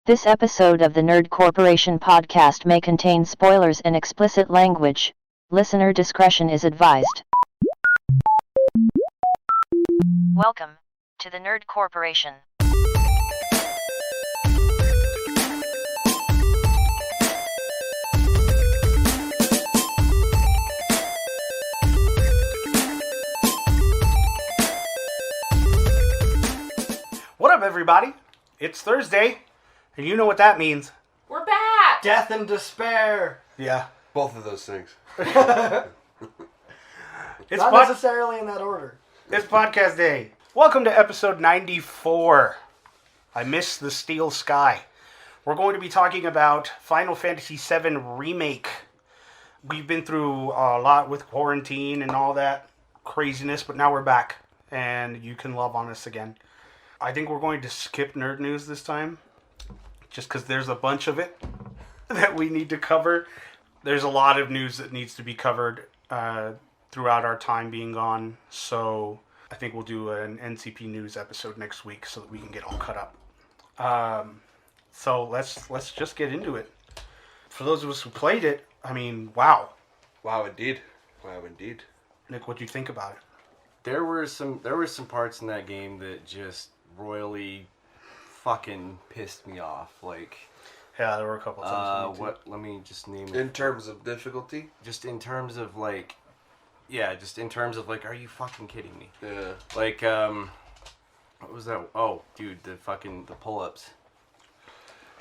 This episode of the Nerd Corporation podcast may contain spoilers and explicit language. Listener discretion is advised. Welcome to the Nerd Corporation. What up, everybody? It's Thursday. And you know what that means. We're back! Death and despair. Yeah. Both of those things. It's Not necessarily in that order. It's podcast day. Welcome to episode 94. I miss the steel sky. We're going to be talking about Final Fantasy VII Remake. We've been through a lot with quarantine and all that craziness, but now we're back. And you can love on us again. I think we're going to skip nerd news this time. Just because there's a bunch of it that we need to cover. There's a lot of news that needs to be covered throughout our time being gone. So I think we'll do an NCP news episode next week so that we can get all cut up. So let's just get into it. For those of us who played it, I mean, wow. Wow, indeed. Nick, what'd you think about it? There were some parts in that game that just royally fucking pissed me off. Like, Yeah, there were a couple times. let me just name it. In terms of difficulty? Just in terms of like, yeah, just in terms of like, are you fucking kidding me? Yeah. Like, what was that? Oh, dude, the pull-ups.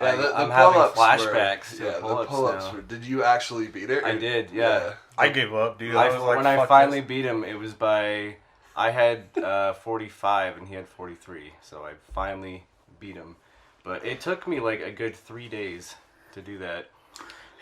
Yeah, the I'm having pull-ups flashbacks to the pull-ups now. Did you actually beat it? I did, yeah. I gave up, dude. When I finally beat him, it was by... I had 45 and he had 43, so I finally beat him. But it took me like a good 3 days to do that.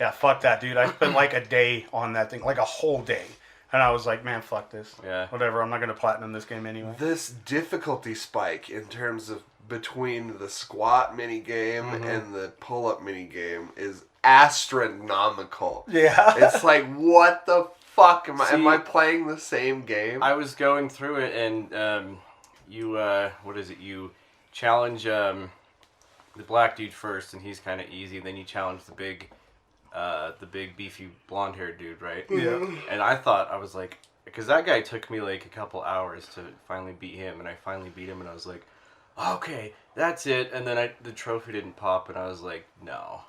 Yeah, fuck that, dude. I spent like a day on that thing, like a whole day. And I was like, man, fuck this. Yeah. Whatever, I'm not going to platinum this game anyway. This difficulty spike in terms of between the squat minigame and the pull-up minigame is astronomical. Yeah. It's like, what the fuck? Am I See, playing the same game? I was going through it and you challenge the black dude first and he's kind of easy. Then you challenge the big beefy blonde-haired dude, right? Yeah. And I was like, because that guy took me like a couple hours to finally beat him, and I finally beat him, and I was like, okay, that's it. And then the trophy didn't pop, and I was like, no.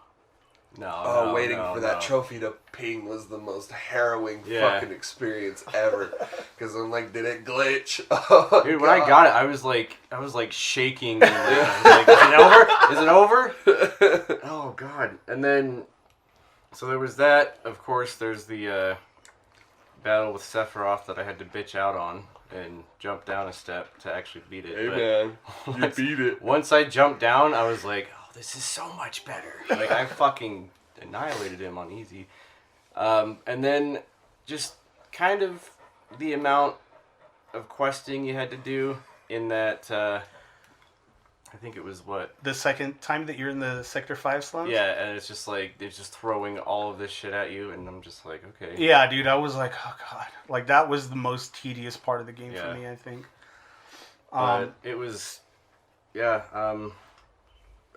Waiting for that trophy to ping was the most harrowing fucking experience ever. Because I'm like, did it glitch? Oh, dude, when I got it, I was like shaking. And I was like, is it over? Oh god. And then, so there was that. Of course, there's the battle with Sephiroth that I had to bitch out on and jump down a step to actually beat it. Hey man, you beat it. Once I jumped down, I was like, this is so much better. Like, I fucking annihilated him on easy. And then just kind of the amount of questing you had to do in that, I think it was what? The second time that you're in the Sector 5 slums? Yeah, and it's just like, they're just throwing all of this shit at you, and I'm just like, okay. Yeah, dude, I was like, oh god. Like, that was the most tedious part of the game for me, I think. But it was, yeah,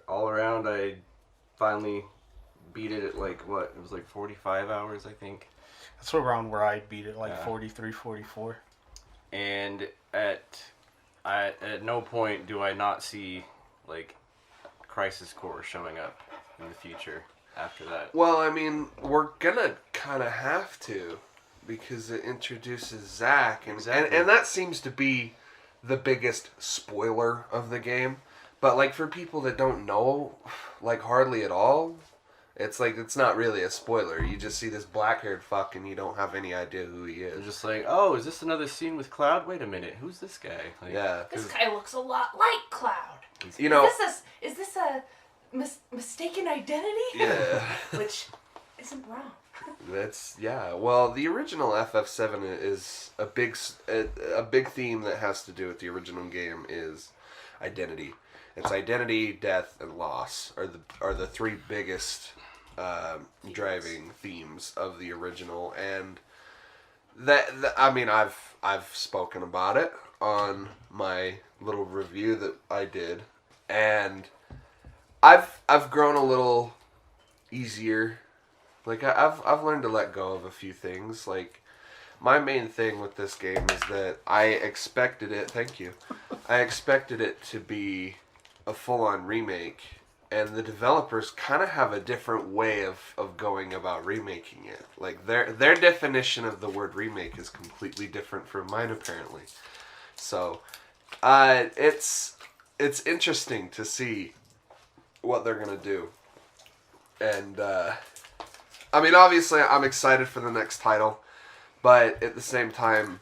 all around, I finally beat it at like, what? It was like 45 hours, I think. That's around where I beat it, like 43, 44. And at no point do I not see, like, Crisis Core showing up in the future after that. Well, I mean, we're gonna kind of have to, because it introduces Zack, and that seems to be the biggest spoiler of the game. But, like, for people that don't know, like, hardly at all, it's like, it's not really a spoiler. You just see this black-haired fuck and you don't have any idea who he is. You're just like, oh, is this another scene with Cloud? Wait a minute, who's this guy? Like, yeah. This guy looks a lot like Cloud. You know... Is this a mistaken identity? Yeah. Which isn't wrong. That's, yeah. Well, the original FF7 is a big theme that has to do with the original game is identity. It's identity, death, and loss are the three biggest driving themes of the original, and that I mean I've spoken about it on my little review that I did, and I've grown a little easier. Like I've learned to let go of a few things. Like my main thing with this game is that I expected it. Thank you. I expected it to be a full-on remake, and the developers kind of have a different way of going about remaking it. Like their definition of the word remake is completely different from mine, apparently. So, it's interesting to see what they're gonna do, and I mean, obviously, I'm excited for the next title, but at the same time,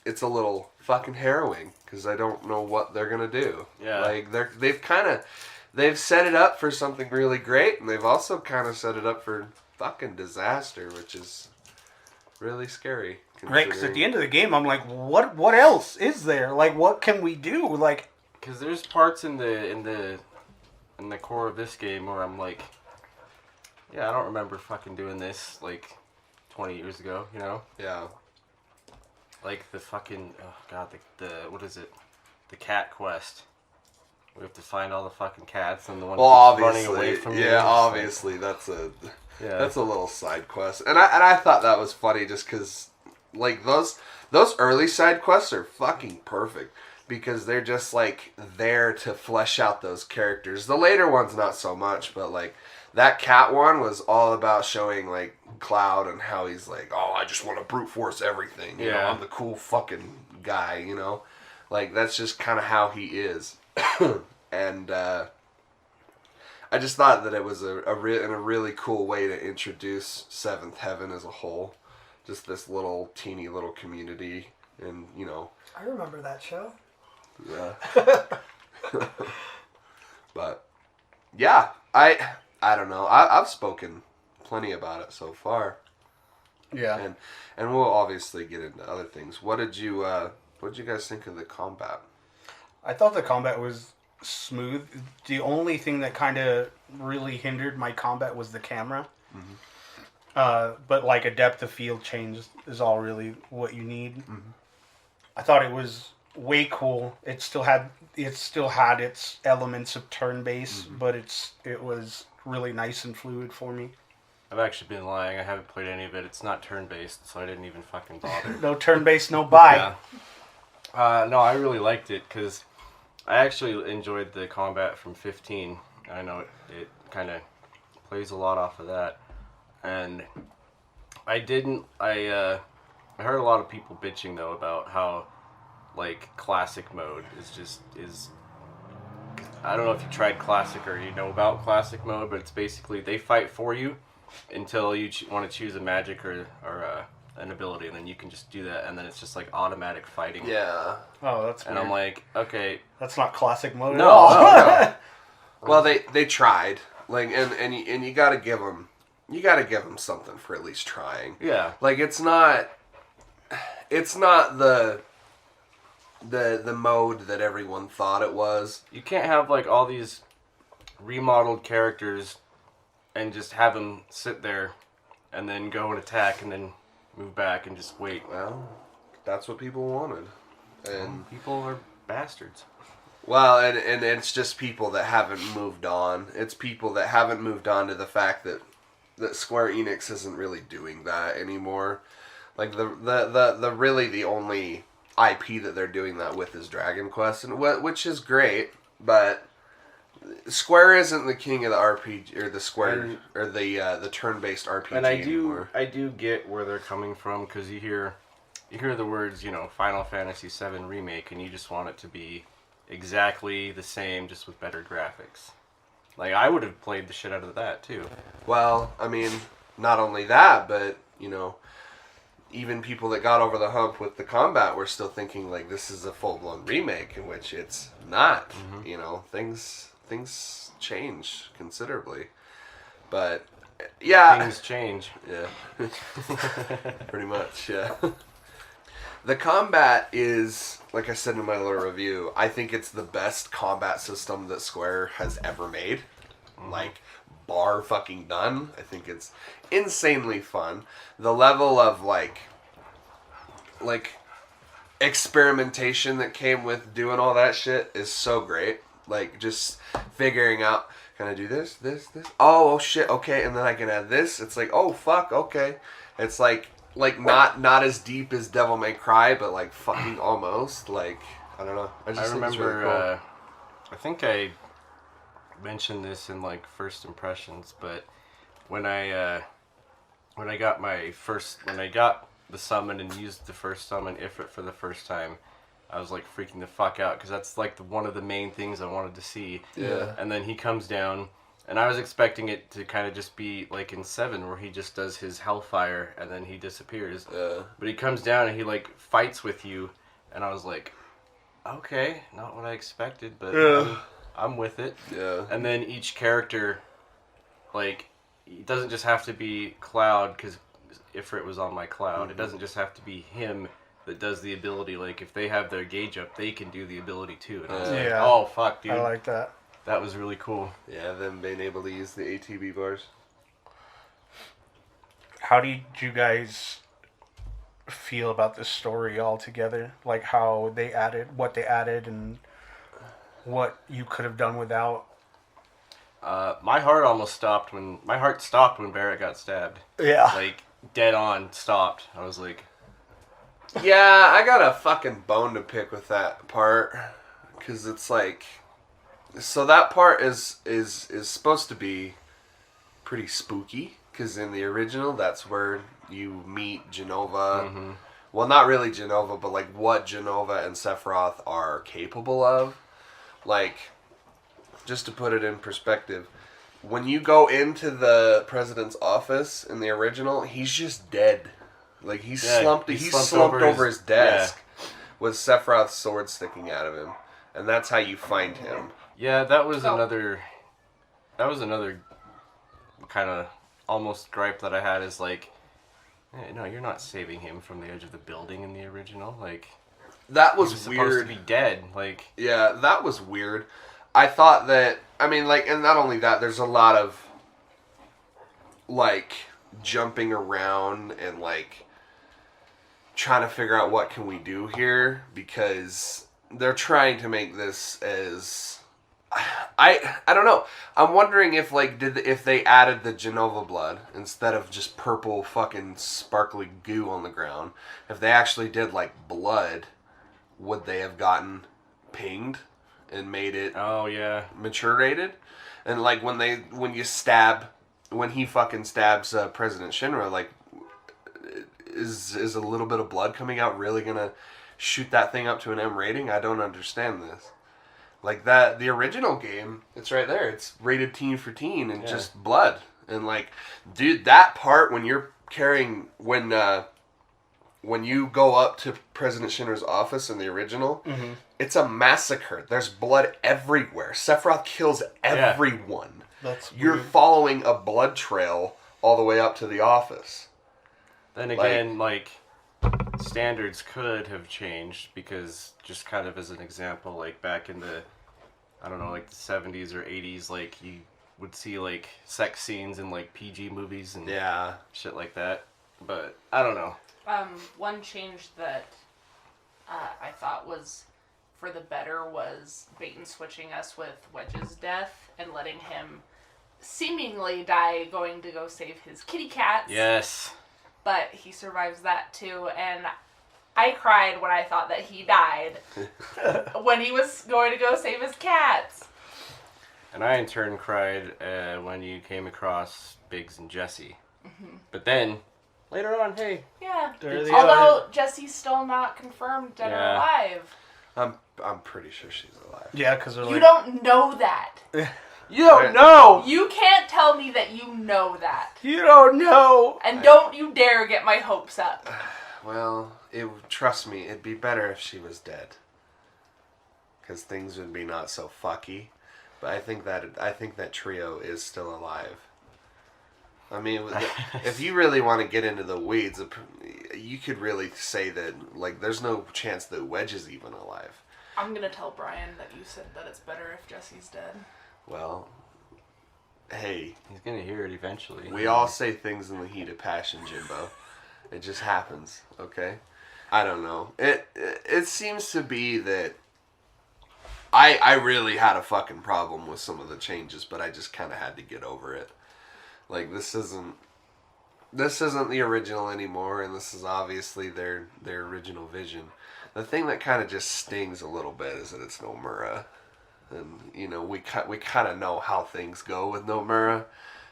it's a little fucking harrowing because I don't know what they're gonna do. Yeah, like they've set it up for something really great, and they've also kind of set it up for fucking disaster, which is really scary. Right, because at the end of the game, I'm like, what else is there? Like, what can we do? Like, because there's parts in the core of this game where I'm like, yeah, I don't remember fucking doing this like 20 years ago, you know? Yeah. Like the fucking, oh god, the what is it? The cat quest. We have to find all the fucking cats, and the one keeps running away from you. Yeah, obviously that's a little side quest, and I thought that was funny just because like those early side quests are fucking perfect because they're just like there to flesh out those characters. The later ones not so much, but like that cat one was all about showing like Cloud and how he's like, oh, I just want to brute force everything. You know, I'm the cool fucking guy. You know, like that's just kind of how he is. And I just thought that it was a really cool way to introduce Seventh Heaven as a whole. Just this little teeny little community, and you know. I remember that show. Yeah. But yeah, I don't know. I've spoken plenty about it so far. yeah. And we'll obviously get into other things. What did you guys think of the combat? I thought the combat was smooth. The only thing that kind of really hindered my combat was the camera. Mm-hmm. But like a depth of field change is all really what you need. Mm-hmm. I thought it was way cool. It still had its elements of turn based, but it was really nice and fluid for me. I've actually been lying. I haven't played any of it. It's not turn based, so I didn't even fucking bother. No turn based, no buy. Yeah. No, I really liked it because I actually enjoyed the combat from 15. I know it kind of plays a lot off of that, and I heard a lot of people bitching though about how like classic mode is I don't know if you tried classic or you know about classic mode, but it's basically they fight for you until you want to choose a magic or an ability, and then you can just do that, and then it's just like automatic fighting. Yeah. Oh, that's weird. And I'm like, okay, that's not classic mode at no, all. no. Well, they tried, like, and you gotta give them something for at least trying. Yeah. Like it's not the mode that everyone thought it was. You can't have like all these remodeled characters and just have them sit there and then go and attack and then move back and just wait. Well, that's what people wanted, and people are bastards. well, and it's just people that haven't moved on. It's people that haven't moved on to the fact that Square Enix isn't really doing that anymore. Like the really the only IP that they're doing that with is Dragon Quest, and which is great, but Square isn't the king of the RPG or the Square or the turn-based RPG And anymore. I do get where they're coming from because you hear the words, you know, Final Fantasy VII Remake, and you just want it to be exactly the same, just with better graphics. Like I would have played the shit out of that too. Well, I mean, not only that, but you know, even people that got over the hump with the combat were still thinking like this is a full-blown remake, in which it's not. Mm-hmm. You know, things change considerably, but yeah, Things change. yeah, pretty much, yeah. The combat is, like I said in my little review, I think it's the best combat system that Square has ever made. Mm-hmm. Like, bar fucking done. I think it's insanely fun. The level of, like experimentation that came with doing all that shit is so great. like just figuring out, can I do this? Oh shit, okay, and then I can add this. It's like, oh fuck, okay. It's like not as deep as Devil May Cry, but like fucking almost. Like, I don't know. I just think it's remember, really cool. I think I mentioned this in like first impressions, but when I got the summon and used the first summon Ifrit for the first time, I was like freaking the fuck out because that's like one of the main things I wanted to see. Yeah. And then he comes down, and I was expecting it to kind of just be like in 7 where he just does his hellfire and then he disappears. Yeah. But he comes down and he like fights with you, and I was like, okay, not what I expected, but I'm with it. Yeah. And then each character, like, it doesn't just have to be Cloud, because Ifrit was on my Cloud. It doesn't just have to be him that does the ability. Like, if they have their gauge up, they can do the ability too. And I was like, Yeah. oh, fuck, dude. I like that. That was really cool. Yeah, them being able to use the ATB bars. How did you guys feel about this story altogether? Like how they added, what they added, and what you could have done without? My heart stopped when Barrett got stabbed. Yeah. Like, dead on, stopped. I was like, Yeah, I got a fucking bone to pick with that part, because it's like, so that part is supposed to be pretty spooky, because in the original, that's where you meet Genova. Mm-hmm. Well, not really Genova, but like what Genova and Sephiroth are capable of. Like, just to put it in perspective, when you go into the president's office in the original, he's just dead. Like, he's slumped over his desk with Sephiroth's sword sticking out of him. And that's how you find him. yeah, that was another kind of almost gripe that I had, is like, hey, no, you're not saving him from the edge of the building in the original. Like, That he was was weird. supposed to be dead. Like, Yeah, that was weird. I thought that, I mean, like, and not only that, there's a lot of, like, jumping around and, like, trying to figure out what can we do here, because they're trying to make this as, I don't know. I'm wondering if, like, if they added the Genova blood instead of just purple fucking sparkly goo on the ground, if they actually did, like, blood, would they have gotten pinged and made it oh yeah, mature rated? And like when he fucking stabs President Shinra, like, is a little bit of blood coming out really gonna shoot that thing up to an M rating? I don't understand this. Like, that, the original game, it's right there. It's rated teen for teen and just blood. And like, dude, that part when you're carrying, when you go up to President Shinra's office in the original, it's a massacre. There's blood everywhere. Sephiroth kills everyone. That's You're weird. following a blood trail all the way up to the office. Then again, like, standards could have changed, because just kind of as an example, like back in the, I don't know, like the 70s or 80s, like you would see like sex scenes in like PG movies and shit like that. But I don't know. One change that I thought was for the better was bait and switching us with Wedge's death and letting him seemingly die going to go save his kitty cats. Yes. But he survives that too, and I cried when I thought that he died when he was going to go save his cats. And I in turn cried when you came across Biggs and Jesse. But then later on, hey. Yeah. There they Although Jesse's still not confirmed dead or Yeah. alive. I'm pretty sure she's alive. Yeah, because they're like... You don't know that. You don't know! You can't tell me that you know that. You don't know! And don't you dare get my hopes up. Well, trust me, it'd be better if she was dead, because things would be not so fucky. But I think that trio is still alive. I mean, if you really want to get into the weeds, you could really say that, like, there's no chance that Wedge is even alive. I'm gonna tell Brian that you said that it's better if Jesse's dead. Well, hey, He's gonna hear it eventually. we all say things in the heat of passion, Jimbo. It just happens, okay? I don't know. It seems to be that I really had a fucking problem with some of the changes, but I just kind of had to get over it. Like, this isn't the original anymore, and this is obviously their original vision. The thing that kind of just stings a little bit is that it's Nomura, and you know we kind of know how things go with Nomura,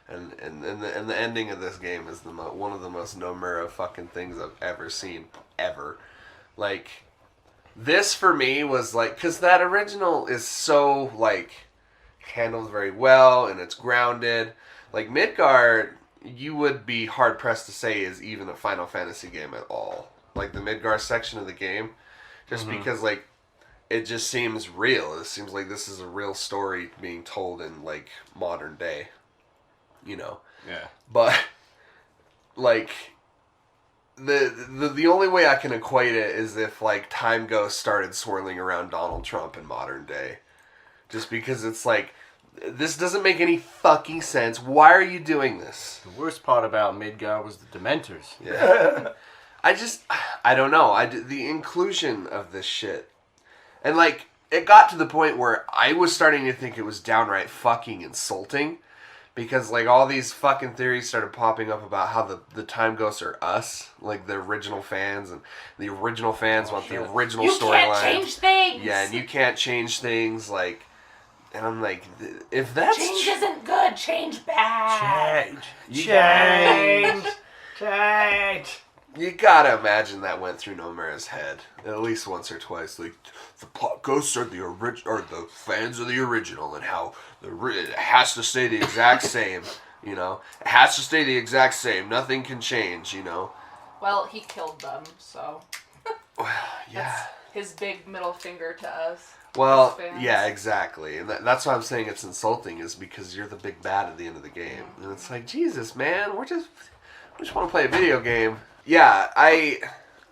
and the ending of this game is one of the most Nomura fucking things I've ever seen ever. Like, this for me was like, because that original is so like handled very well and it's grounded. Like, Midgard, you would be hard pressed to say is even a Final Fantasy game at all. Like, the Midgard section of the game, just because like it just seems real. It seems like this is a real story being told in like modern day, you know. Yeah. But like the only way I can equate it is if like Time Ghost started swirling around Donald Trump in modern day, just because it's like, this doesn't make any fucking sense. Why are you doing this? The worst part about Midgard was the Dementors. Yeah. I don't know. The inclusion of this shit. And like, it got to the point where I was starting to think it was downright fucking insulting. Because like all these fucking theories started popping up about how the Time Ghosts are us. Like the original fans. And the original fans want the original storyline. You can't change things! Yeah, and you can't change things. Like, and I'm like, if that's... Change isn't good, change bad! Change! You gotta imagine that went through Nomura's head at least once or twice. Like, the ghosts are the fans of the original, and how it has to stay the exact same. You know, it has to stay the exact same. Nothing can change. You know. Well, he killed them, so Well, yeah. that's his big middle finger to us. Well, fans. yeah, exactly, and that's why I'm saying it's insulting, is because you're the big bad at the end of the game, and it's like, Jesus, man, we just want to play a video game. Yeah, I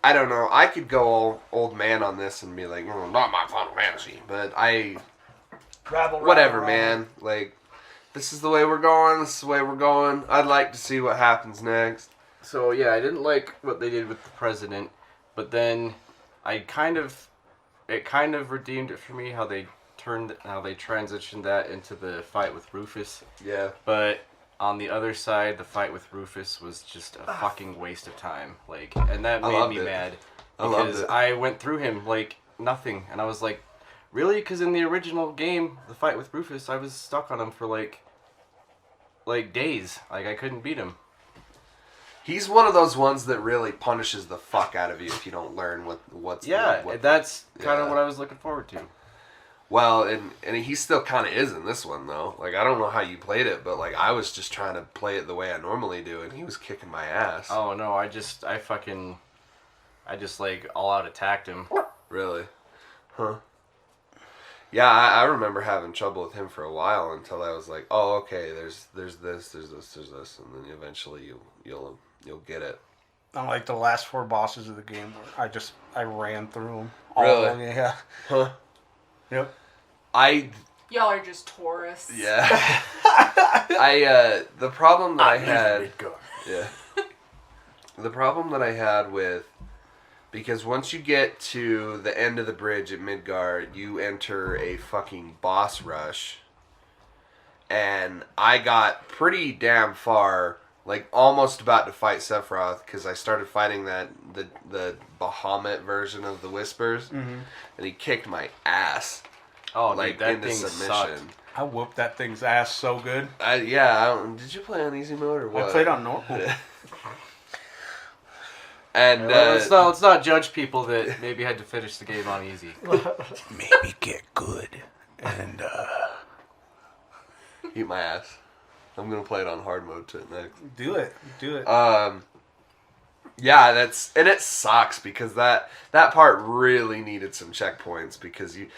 don't know. I could go old man on this and be like, not my Final Fantasy, but whatever, man. Like, this is the way we're going. This is the way we're going. I'd like to see what happens next. So yeah, I didn't like what they did with the president, but then it kind of redeemed it for me how they transitioned that into the fight with Rufus. Yeah. But on the other side, the fight with Rufus was just a fucking waste of time. Like, and that made me mad. Because I went through him like nothing, and I was like, really? Because in the original game, the fight with Rufus, I was stuck on him for like days. Like, I couldn't beat him. He's one of those ones that really punishes the fuck out of you if you don't learn what's... that's kind of what I was looking forward to. Well, and he still kind of is in this one, though. Like, I don't know how you played it, but, like, I was just trying to play it the way I normally do, and he was kicking my ass. Oh, no, I just, like, all-out attacked him. Really? Huh. Yeah, I remember having trouble with him for a while until I was like, oh, okay, there's this, and then eventually you'll get it. Not like the last 4 bosses of the game where I ran through them. Really? Of them, yeah. Huh. Yep. Y'all are just tourists. Yeah. The problem that I had... Yeah. The problem that I had with... Because once you get to the end of the bridge at Midgard, you enter a fucking boss rush. And I got pretty damn far, like almost about to fight Sephiroth, because I started fighting the Bahamut version of the Whispers, and he kicked my ass. Oh, like, dude, that into thing submission. sucked. I whooped that thing's ass so good. Did you play on easy mode or what? I played on normal. And let's not judge people that maybe had to finish the game on easy. Maybe get good and eat my ass. I'm gonna play it on hard mode next. Do it. Yeah, it sucks because that part really needed some checkpoints, because it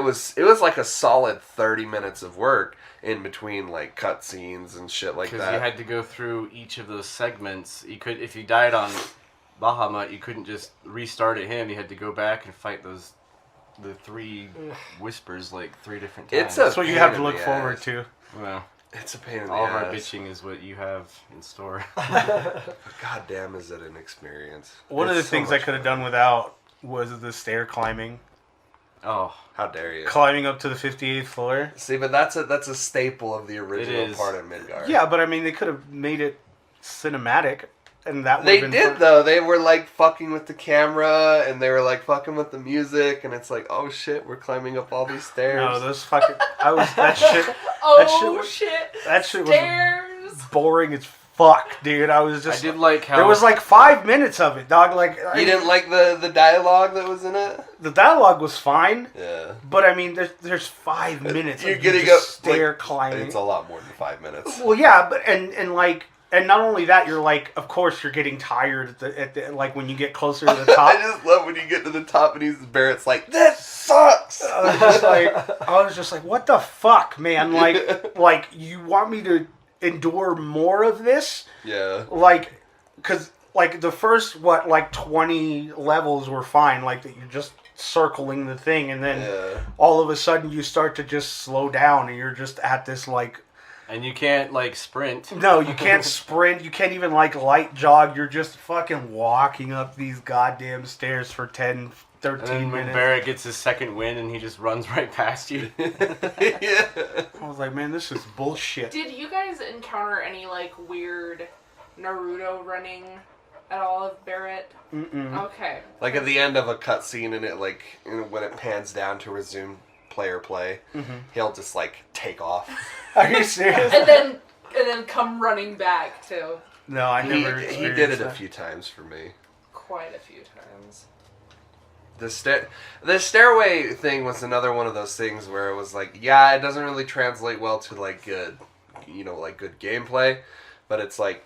was like a solid 30 minutes of work in between, like, cutscenes and shit like that. Because you had to go through each of those segments. You could, if you died on Bahamut, you couldn't just restart at him. You had to go back and fight the 3 Whispers like 3 different times. That's what you have to look forward to. Well, it's a pain in the all ass. of our bitching is what you have in store. But goddamn, is it an experience? One of the things I could have done without was the stair climbing. Oh, How dare you? climbing up to the 58th floor. See, but that's a staple of the original is. part of Midgar. Yeah, but I mean, they could have made it cinematic, and that would They have been did fun. though. They were like fucking with the camera, and they were like fucking with the music, and it's like, oh shit, we're climbing up all these stairs. No, those fucking. I was that shit. Oh shit shit! That shit was Stairs. boring as fuck, dude. I was I just. did like how There was like 5 minutes of it, dog. Like You didn't like the dialogue that was in it? the dialogue was fine, Yeah. but I mean, there's 5 minutes. You're of getting just up, like, stair climbing. It's a lot more than 5 minutes. Well, yeah, but and like. And not only that, you're like, of course, you're getting tired at the like when you get closer to the top. I just love when you get to the top and Barrett's like, this sucks. I was just like, what the fuck, man? Like you want me to endure more of this? Yeah. Like, because like the first 20 levels were fine, like that you're just circling the thing, and then Yeah. all of a sudden you start to just slow down, and you're just at this like. and you can't like sprint. No, you can't sprint. You can't even like light jog. You're just fucking walking up these goddamn stairs for 10, 13 And then when minutes. Barrett gets his second win and he just runs right past you. Yeah. I was like, man, this is bullshit. Did you guys encounter any like weird Naruto running at all of Barrett? Mm-mm. Okay. Like at the end of a cutscene, and it like when it pans down to resume player play, he'll just like take off. Are you serious? And then come running back too. No, I He never. did experienced it a that. few times for me. Quite a few times. The stairway thing was another one of those things where it was like, yeah, it doesn't really translate well to like good, good gameplay, but it's like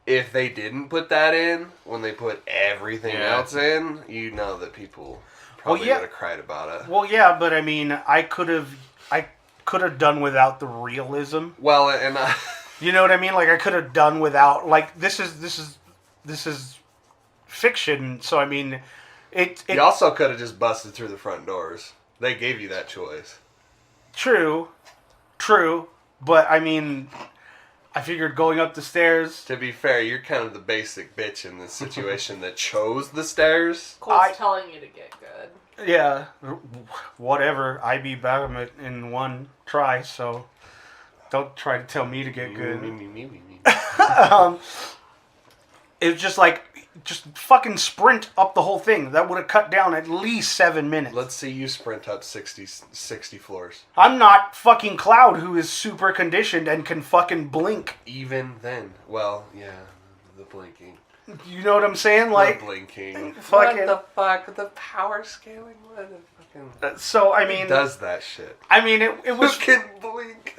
if they didn't put that in when they put everything Yeah. else in, you know that people probably yeah. would have cried about it. Well, yeah, but I mean, I could have done without the realism. Well, and You know what I mean? Like I could have done without. Like this is fiction. So I mean, it you also could have just busted through the front doors. They gave you that choice. true, but I mean, I figured going up the stairs. To be fair, you're kind of the basic bitch in this situation that chose the stairs. Cole's telling you to get good. Yeah, whatever. I beat Bahamut in one try, so don't try to tell me to get good. It was just fucking sprint up the whole thing. That would have cut down at least 7 minutes. Let's see you sprint up 60 floors. I'm not fucking Cloud, who is super conditioned and can fucking blink. Even then. Well, yeah, the blinking. You know what I'm saying? Like, the blinking. fucking. What the fuck? The power scaling? What the fucking... So I mean, does that shit. I mean, it was. Who can blink?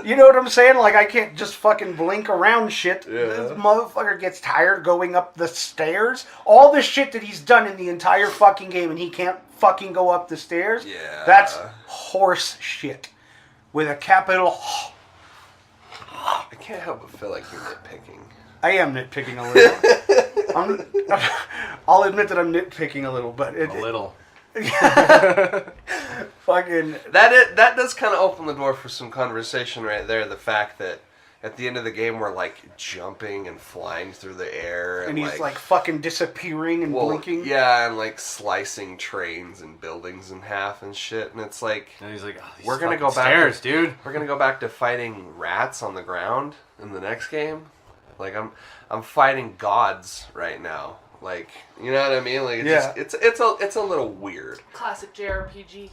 You know what I'm saying? Like, I can't just fucking blink around shit. Yeah. This motherfucker gets tired going up the stairs. All the shit that he's done in the entire fucking game, and he can't fucking go up the stairs. Yeah. That's horse shit. With a capital. I can't help but feel like you're nitpicking. I am nitpicking a little. I'll admit that I'm nitpicking a little, but A little. fucking. That does kind of open the door for some conversation right there. The fact that at the end of the game we're like jumping and flying through the air, And he's like fucking disappearing and blinking. Yeah, and like slicing trains and buildings in half and shit. And it's like And he's like, oh, these We're gonna fucking go back stairs, to- dude. we're gonna go back to fighting rats on the ground in the next game. Like I'm fighting gods right now. Like, you know what I mean? Like, it's a little weird. Classic JRPG.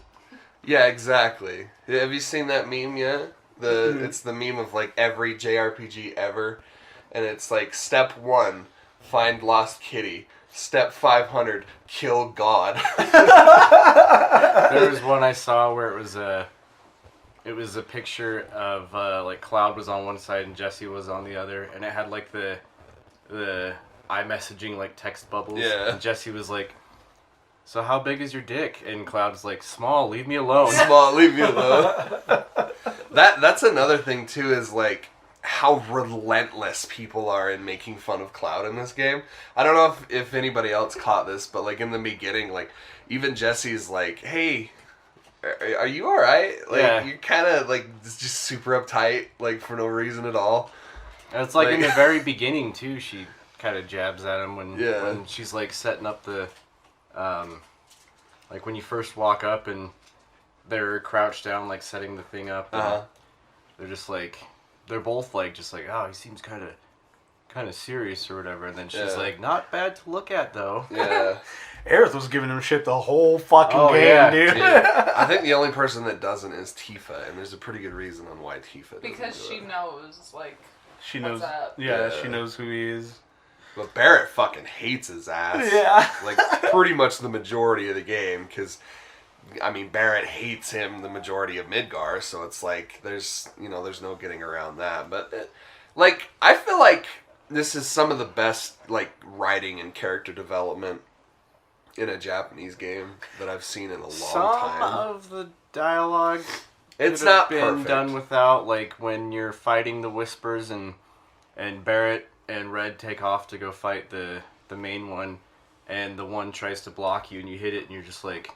Yeah, exactly. Have you seen that meme yet? It's the meme of like every JRPG ever, and it's like step 1, find lost kitty. Step 500, kill God. There was one I saw where it was a picture of like Cloud was on one side and Jesse was on the other, and it had like the iMessaging like text bubbles. Yeah. And Jesse was like, "So how big is your dick?" And Cloud's like, "Small. Leave me alone." Small, leave me alone. That's another thing too, is like how relentless people are in making fun of Cloud in this game. I don't know if anybody else caught this, but like in the beginning, like even Jesse's like, "Hey, are you all right?" Like Yeah. you're kind of like just super uptight, like for no reason at all. And it's like in Like- the very beginning too. She kind of jabs at him when Yeah. when she's like setting up the Like when you first walk up and they're crouched down, like setting the thing up. And they're just like, they're both like, just like, oh, he seems kind of serious or whatever. And then she's like, not bad to look at though. Yeah. Aerith was giving him shit the whole fucking game, yeah. dude. Yeah. I think the only person that doesn't is Tifa, and there's a pretty good reason on why Tifa doesn't Because do she it. knows, like, She knows. what's up. Yeah, Yeah. she knows who he is. But Barrett fucking hates his ass. Yeah. Like, pretty much the majority of the game, because, I mean, Barrett hates him the majority of Midgar, so it's like, there's no getting around that. But, like, I feel like this is some of the best, like, writing and character development in a Japanese game that I've seen in a long time. Some of the dialogue It's could have not been perfect. done without, like when you're fighting the Whispers and Barrett and Red take off to go fight the main one, and the one tries to block you and you hit it and you're just like,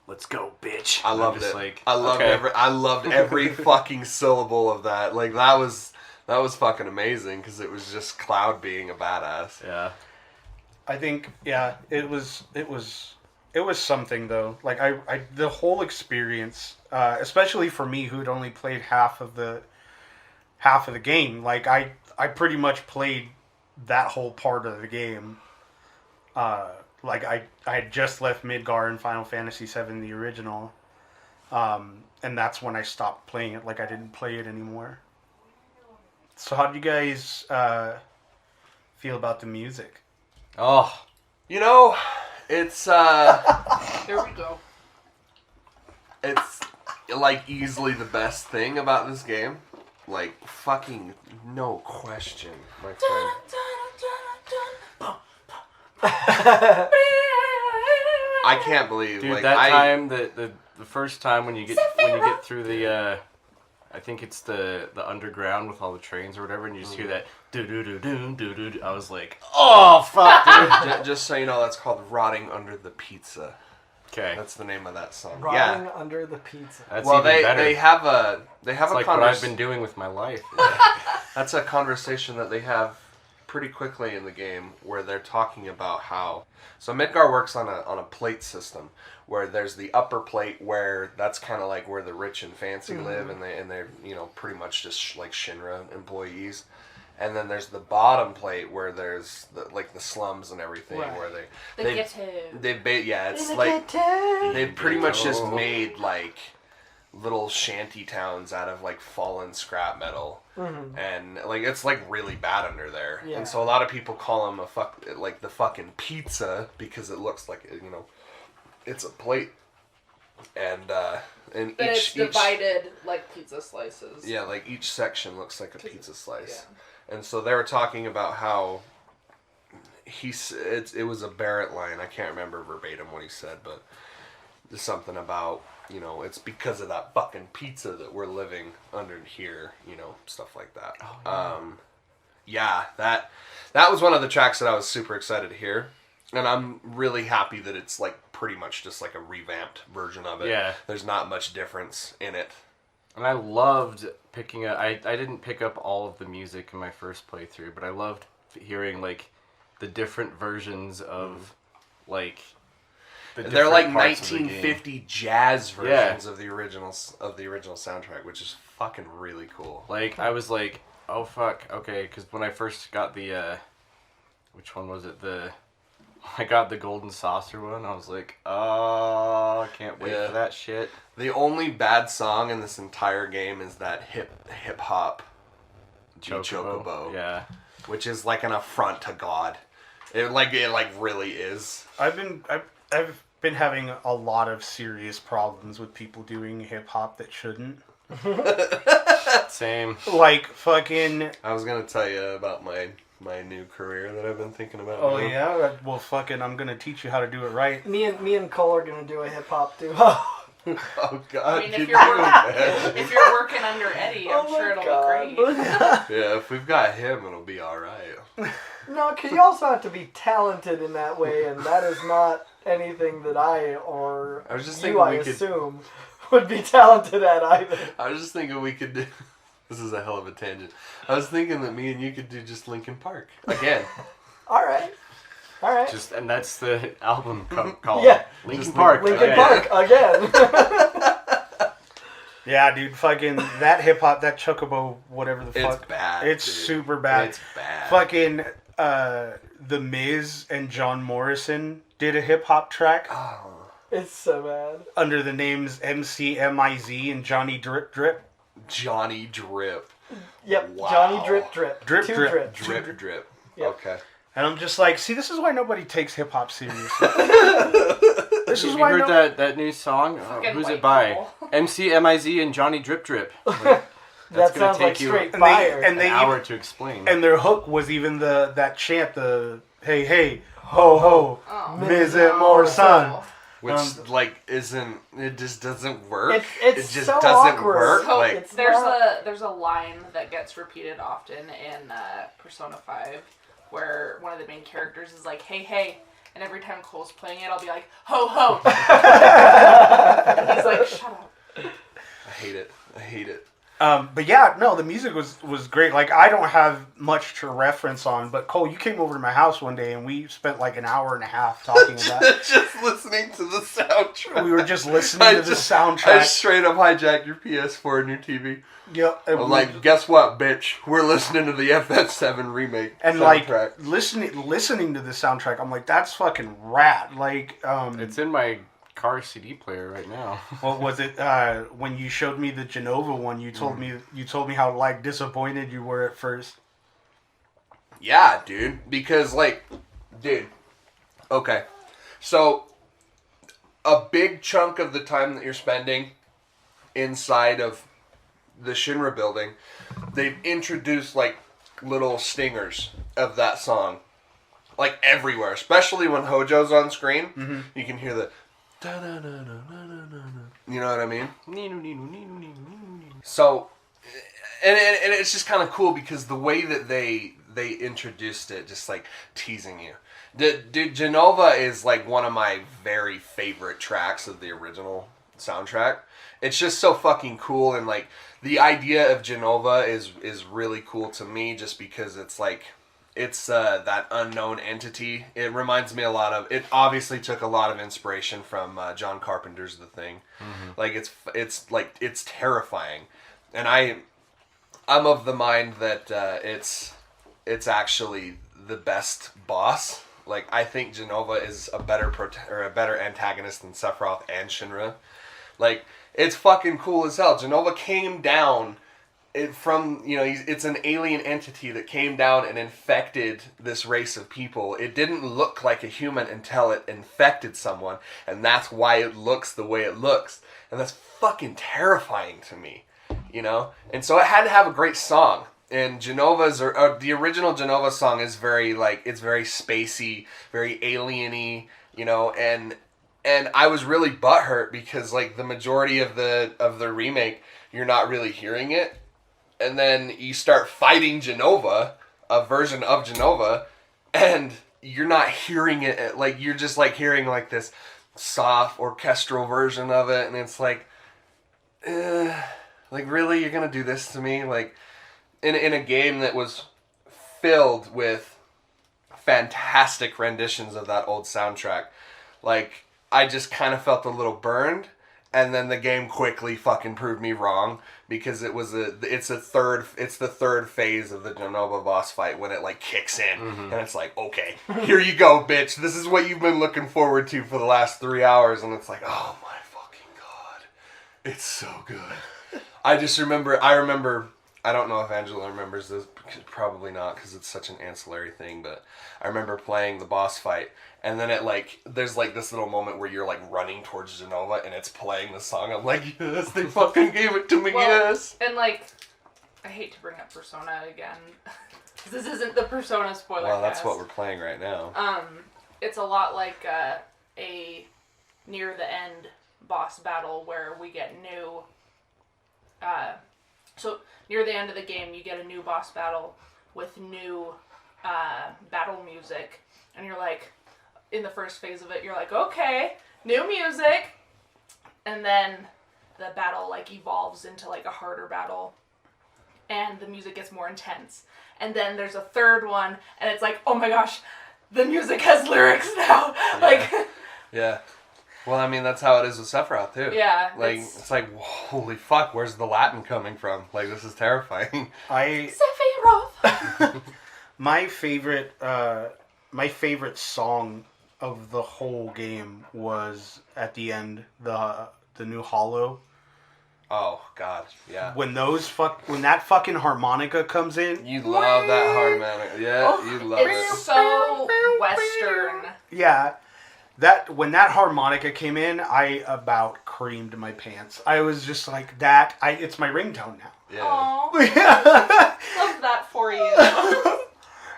let's go, bitch. I And I'm loved just it. Like, I loved okay. I loved every fucking syllable of that. Like that was fucking amazing because it was just Cloud being a badass. Yeah. I think, yeah, it was something though. Like I the whole experience, especially for me who'd only played half of the game. Like I pretty much played that whole part of the game. Like I had just left Midgar in Final Fantasy VII, the original, and that's when I stopped playing it. Like I didn't play it anymore. So how do you guys feel about the music? Oh. You know, it's There we go. it's like easily the best thing about this game. Like fucking no question, my friend. I can't believe Dude, like that I time, the first time when you get through the, I think it's the underground with all the trains or whatever, and you just hear that do do do do do do. I was like, oh fuck, dude. just so you know, that's called Rotting Under the Pizza. Okay, That's the name of that song. Rotting Yeah. under the pizza. that's Well, even better. they have a it's like what I've been doing with my life. That's a conversation that they have pretty quickly in the game where they're talking about how so Midgar works on a plate system where there's the upper plate where that's kind of like where the rich and fancy live and they're pretty much just like Shinra employees, and then there's the bottom plate where there's the slums and everything Right. where The ghetto. it's like they've pretty much just made like little shanty towns out of like fallen scrap metal. And like it's like really bad under there, Yeah. and so a lot of people call them the fucking pizza because it looks like it's a plate, and But it's divided like pizza slices. yeah, like each section looks like a pizza slice, and so they were talking about how it was a Barrett line. I can't remember verbatim what he said, but there's something about. It's because of that fucking pizza that we're living under here, stuff like that. Oh, yeah. That was one of the tracks that I was super excited to hear. And I'm really happy that it's like pretty much just like a revamped version of it. Yeah. There's not much difference in it. And I loved picking up. I didn't pick up all of the music in my first playthrough, but I loved hearing like the different versions of like. They're like parts of the game. 1950 jazz versions of the original soundtrack, which is fucking really cool. Like I was like, oh fuck, okay, because when I first got the, which one was it? I got the Golden Saucer one. I was like, oh, I can't wait for that shit. The only bad song in this entire game is that hip hop Chocobo. Yeah. Which is like an affront to God. It really is. I've been having a lot of serious problems with people doing hip hop that shouldn't. Same. Like fucking. I was gonna tell you about my new career that I've been thinking about. Oh yeah. Well, fucking. I'm gonna teach you how to do it right. Me and Cole are gonna do a hip hop duo. Oh God. I mean, if you're you're working under Eddie, I'm sure it'll be great. Yeah, if we've got him, it'll be all right. No, because you also have to be talented in that way, and that is not anything that I was just you, thinking I we could- assume, would be talented at either. I was just thinking we could do. This is a hell of a tangent. I was thinking that me and you could do just Linkin Park again. All right. All right. And that's the album called. Yeah. Linkin Park. Linkin again. Park again. Yeah, dude, fucking that hip hop, that chocobo, whatever the fuck. It's bad. It's dude. super bad. It's bad. Fucking The Miz and John Morrison did a hip hop track Oh. It's so bad. under the names MCMIZ and Johnny Drip Drip. Johnny Drip. Yep. Wow. Johnny Drip Drip. Drip, Two drip. drip. Drip, drip. Yep. Okay. And I'm just like, see, this is why nobody takes hip hop seriously. This is You why heard that new song? Fucking Who's white it by? people. MCMIZ and Johnny Drip Drip. Like, That that's gonna sounds like take you straight and fire. and an hour even, to explain. and their hook was even that chant, the hey hey ho ho Oh. Miz and Morrison. Which it just doesn't work. It's it just so doesn't awkward. work. So Like it's there's not- there's a line that gets repeated often in Persona 5 where one of the main characters is like, hey, hey, and every time Cole's playing it, I'll be like, ho, ho. And he's like, shut up. I hate it. I hate it. But yeah, no, the music was great. Like, I don't have much to reference on, but Cole, you came over to my house one day and we spent like an hour and a half talking about it. Just listening to the soundtrack. We were just listening to the I soundtrack. straight up hijacked your PS4 and your TV. Yep. And I'm like, guess what, bitch? We're listening to the FF7 remake and soundtrack. like listening to the soundtrack, I'm like, that's fucking rad. Like, It's in my car CD player right now. what was it? When you showed me the Genova one, you told me how like disappointed you were at first. Yeah, dude. Because, okay. So, a big chunk of the time that you're spending inside of the Shinra building, they've introduced, little stingers of that song. Like, everywhere. Especially when Hojo's on screen. Mm-hmm. You can hear the... You know what I mean? So, and it's just kind of cool because the way that they introduced it, just like teasing you. Dude, Genova is like one of my very favorite tracks of the original soundtrack. It's just so fucking cool, and like the idea of Genova is really cool to me, just because it's like it's that unknown entity. It reminds me a lot of. It obviously took a lot of inspiration from John Carpenter's The Thing. Mm-hmm. Like it's terrifying, and I'm of the mind that it's actually the best boss. Like, I think Genova is a better antagonist than Sephiroth and Shinra. Like, it's fucking cool as hell. Genova came down it's an alien entity that came down and infected this race of people. It didn't look like a human until it infected someone, and that's why it looks the way it looks. And that's fucking terrifying to me, you know? And so it had to have a great song. And Genova's, the original Genova song is very, it's very spacey, very alien-y, you know, and I was really butthurt because, the majority of the remake, you're not really hearing it. And then you start fighting Genova, a version of Genova, and you're not hearing it, you're just, hearing, this soft orchestral version of it, and it's really, you're gonna do this to me? In a game that was filled with fantastic renditions of that old soundtrack. I just kind of felt a little burned, and then the game quickly fucking proved me wrong, because it's the third phase of the Genova boss fight when it kicks in, and it's okay, here you go, bitch. This is what you've been looking forward to for the last 3 hours, and it's oh my fucking god, it's so good. I remember. I don't know if Angela remembers this, probably not, because it's such an ancillary thing, but I remember playing the boss fight, and then there's this little moment where you're running towards Genova, and it's playing the song. I'm yes, they fucking gave it to me, yes! And I hate to bring up Persona again, because this isn't the Persona spoiler Well, that's cast. what we're playing right now. It's a lot like a near the end boss battle where we get new... So, near the end of the game, you get a new boss battle with new battle music. And you're in the first phase of it, you're okay, new music. And then the battle, evolves into, a harder battle. And the music gets more intense. And then there's a third one, and it's oh my gosh, the music has lyrics now. Like, Yeah. Well, I mean, that's how it is with Sephiroth, too. yeah. Like, it's like, holy fuck, where's the Latin coming from? Like, this is terrifying. Sephiroth. My favorite song of the whole game was at the end, the new Hollow. Oh, God, yeah. When that fucking harmonica comes in. You love that harmonica. Yeah, you love It's it. so Western. Yeah. When that harmonica came in, I about creamed my pants. I was just like that. It's my ringtone now. Yeah. Aww. Love that for you.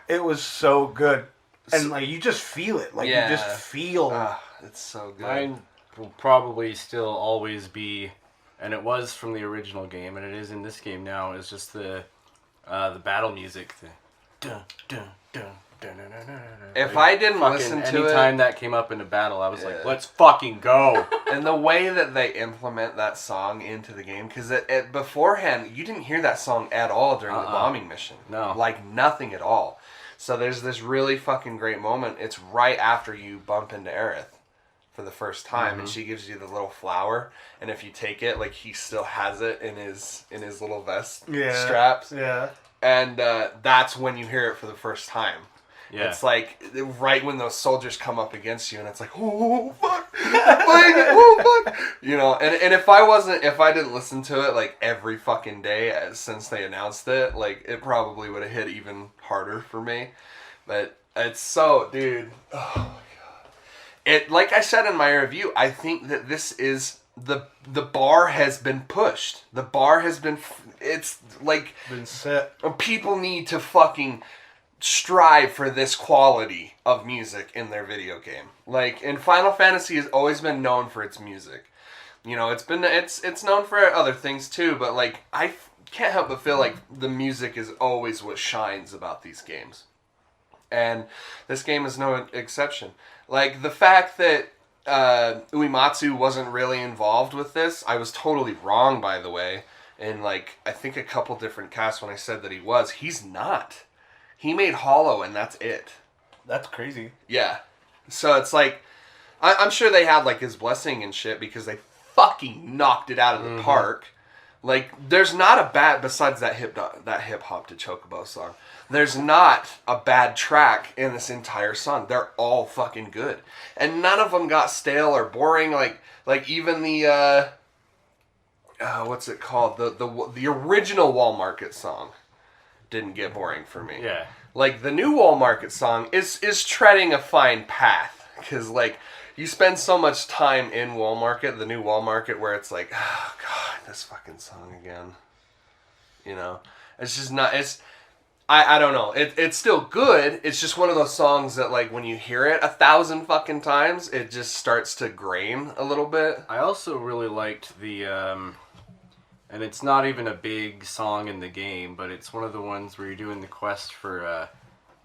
It was so good, and like you just feel it. Like Yeah. you just feel. It's so good. Mine will probably still always be, and it was from the original game, and it is in this game now, is just the battle music. The dun, dun, dun, dun, dun, dun, dun, dun. If Like, I didn't fucking listen to anytime it, that came up in a battle, I was like, Yeah. let's fucking go. and the way that they implement that song into the game, because it beforehand, you didn't hear that song at all during the bombing mission. No. Like, nothing at all. So there's this really fucking great moment. It's right after you bump into Aerith for the first time, and she gives you the little flower, and if you take it, like, he still has it in his little vest straps. Yeah. And that's when you hear it for the first time. Yeah. It's like right when those soldiers come up against you, and it's like, oh fuck, oh fuck, you know. And if I didn't listen to it like every fucking day since they announced it, like it probably would have hit even harder for me. But it's so, dude. Oh my god. It, like I said in my review, I think that this is the bar has been pushed. The bar has been. It's like Been set. people need to fucking strive for this quality of music in their video game. Like, and Final Fantasy has always been known for its music. You know, it's known for other things too, but like I can't help but feel like the music is always what shines about these games. And this game is no exception. Like the fact that Uematsu wasn't really involved with this, I was totally wrong, by the way. And like I think a couple different casts when I said that he was, he's not. He made Hollow, and that's it. That's crazy. Yeah. So it's like, I'm sure they had like his blessing and shit because they fucking knocked it out of the park. Like, there's not a bad, besides that hip hop to Chocobo song, there's not a bad track in this entire song. They're all fucking good, and none of them got stale or boring. Like even the what's it called? The original Wall Market song didn't get boring for me. Yeah. Like, the new Wall Market song is treading a fine path. Because, like, you spend so much time in Wall Market, the new Wall Market, where it's like, oh, God, this fucking song again. You know? It's just not, I don't know. It's still good. It's just one of those songs that, like, when you hear it 1,000 fucking times, it just starts to grain a little bit. I also really liked the, and it's not even a big song in the game, but it's one of the ones where you're doing the quest for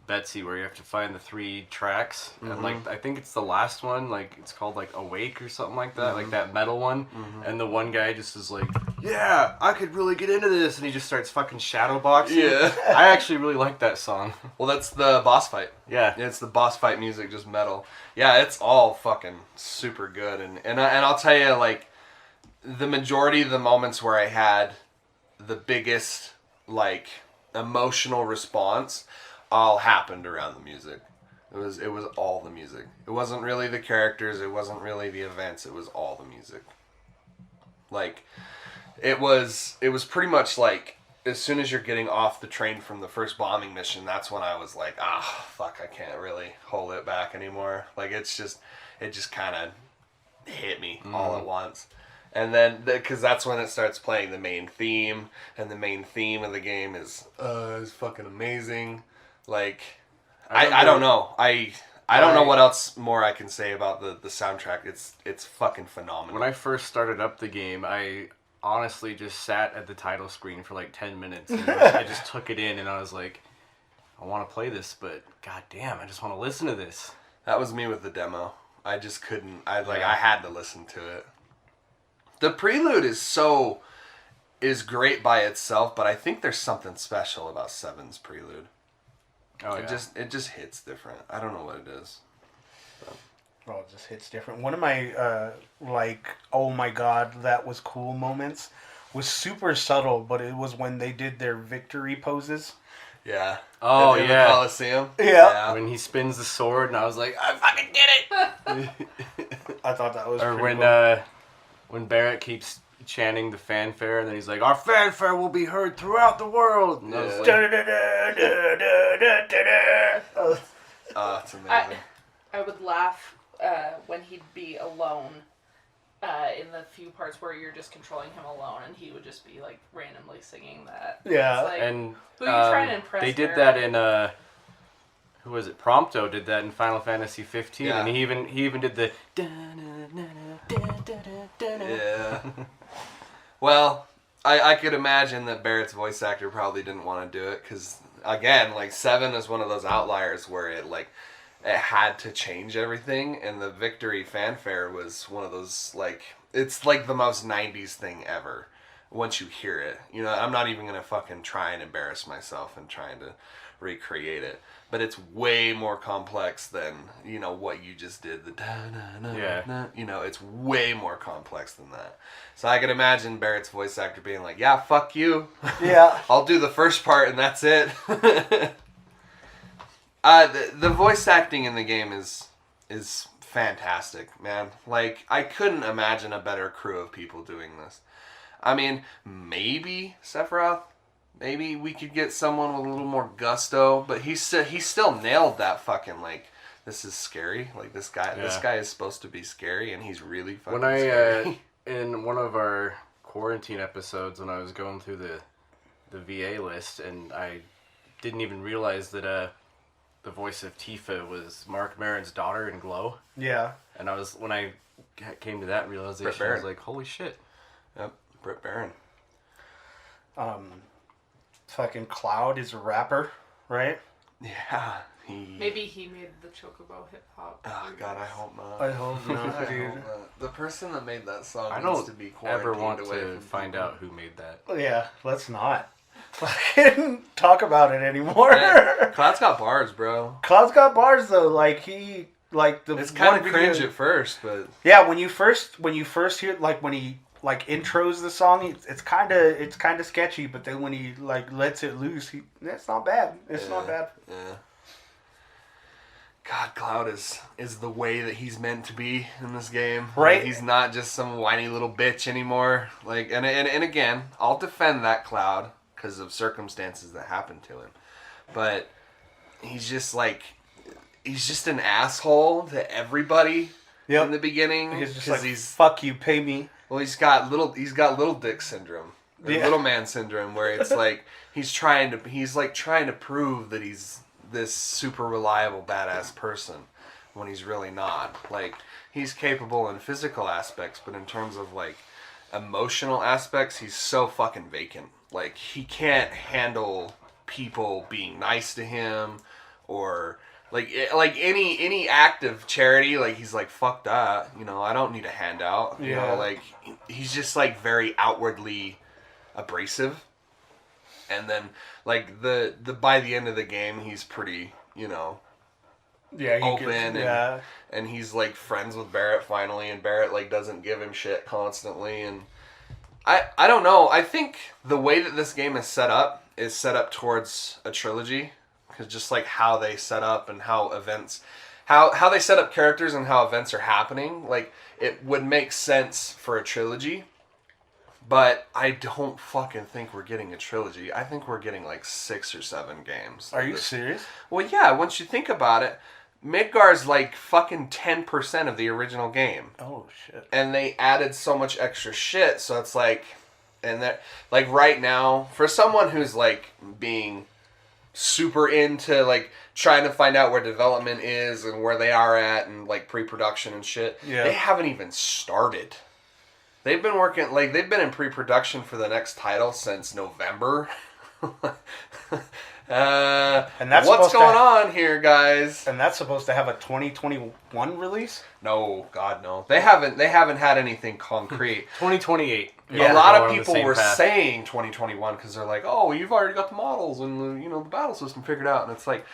Betsy, where you have to find the 3 tracks, and like I think it's the last one, like it's called like Awake or something like that, like that metal one, and the one guy just is like, yeah, I could really get into this, and he just starts fucking shadow boxing. Yeah. I actually really like that song. Well, that's the boss fight. Yeah. It's the boss fight music, just metal. Yeah, it's all fucking super good, and I'll tell you, like, the majority of the moments where I had the biggest, like, emotional response all happened around the music. It was all the music. It wasn't really the characters, it wasn't really the events, it was all the music. Like, it was pretty much like, as soon as you're getting off the train from the first bombing mission, that's when I was like, fuck, I can't really hold it back anymore. Like, it just kind of hit me all at once. And then, because that's when it starts playing the main theme, and the main theme of the game is fucking amazing. Like, I don't know. I don't know what else more I can say about the soundtrack. It's fucking phenomenal. When I first started up the game, I honestly just sat at the title screen for like 10 minutes, and I just took it in, and I was like, I want to play this, but goddamn, I just want to listen to this. That was me with the demo. I just couldn't. I had to listen to it. The prelude is great by itself, but I think there's something special about 7's prelude. Oh, It just hits different. I don't know what it is. Oh, it just hits different. One of my oh my god, that was cool moments was super subtle, but it was when they did their victory poses. Yeah. Oh, in yeah. the Coliseum. Yeah. When he spins the sword, and I was like, I fucking did it! I thought that was Or pretty when Barrett keeps chanting the fanfare, and then he's like, our fanfare will be heard throughout the world. And I was like, cool. Oh, it's amazing. I would laugh when he'd be alone in the few parts where you're just controlling him alone, and he would just be like randomly singing that. Yeah. It's like, and who are you trying to impress? they did Barrett? that in who was it? Prompto did that in Final Fantasy 15, Yeah. and he even did the. Yeah. Well, I could imagine that Barrett's voice actor probably didn't want to do it because, again, like 7 is one of those outliers where it had to change everything, and the victory fanfare was one of those, like, it's like the most 90s thing ever once you hear it. You know, I'm not even going to fucking try and embarrass myself and trying to recreate it. But it's way more complex than, you know, what you just did. The da-na-na-na. You know, it's way more complex than that. So I can imagine Barrett's voice actor being like, yeah, fuck you. Yeah. I'll do the first part and that's it. The voice acting in the game is fantastic, man. Like, I couldn't imagine a better crew of people doing this. I mean, maybe Sephiroth. Maybe we could get someone with a little more gusto, but he still nailed that fucking, like, this is scary. Like, this guy is supposed to be scary, and he's really fucking scary. In one of our quarantine episodes, when I was going through the VA list, and I didn't even realize that the voice of Tifa was Mark Maron's daughter in Glow. Yeah. And when I came to that realization, I was like, holy shit. Yep, Britt Baron. Fucking Cloud is a rapper, right? Yeah. Maybe he made the Chocobo hip hop. Oh God, I hope not. I hope not, I dude. hope not. The person that made that song I needs don't to be ever quarantined want away to from find people. out who made that. Yeah, let's not. Fucking talk about it anymore. Yeah, Cloud's got bars, bro. Cloud's got bars though. Like he, like the. It's kind of one cringe video- at first, but Yeah, when you first hear, like when he like intros the song, it's kind of sketchy. But then when he like lets it loose, it's not bad. It's not bad. Yeah. God, Cloud is the way that he's meant to be in this game. Right. Like, he's not just some whiny little bitch anymore. Like, and again, I'll defend that Cloud because of circumstances that happened to him. But he's just an asshole to everybody in the beginning. He's just like, he's fuck you, pay me. well, he's got little dick syndrome. Or Yeah. little man syndrome, where it's like he's trying to prove that he's this super reliable badass person when he's really not. Like, he's capable in physical aspects, but in terms of like emotional aspects, he's so fucking vacant. Like, he can't handle people being nice to him or like any act of charity. Like, he's like, fuck that, you know, I don't need a handout. You know, like, he's just like very outwardly abrasive. And then, like, the by the end of the game, he's pretty, you know, open and he's like friends with Barrett finally, and Barrett like doesn't give him shit constantly. And I don't know. I think the way that this game is set up towards a trilogy, because just like how they set up and how events, how they set up characters and how events are happening, like it would make sense for a trilogy. But I don't fucking think we're getting a trilogy. I think we're getting like 6 or 7 games. Are you serious? Well, yeah, once you think about it, Midgar's like fucking 10% of the original game. Oh shit. And they added so much extra shit, so it's like, and that, like right now, for someone who's like being super into like trying to find out where development is and where they are at and like pre-production and shit, they haven't even started. They've been working, like, they've been in pre-production for the next title since November. And that's what's supposed to going on here, guys? And that's supposed to have a 2021 release? No, God, no. They haven't had anything concrete. 2028. Yeah. A lot We're of on the people same were path. saying 2021 because they're like, oh, you've already got the models and the battle system figured out, and it's like,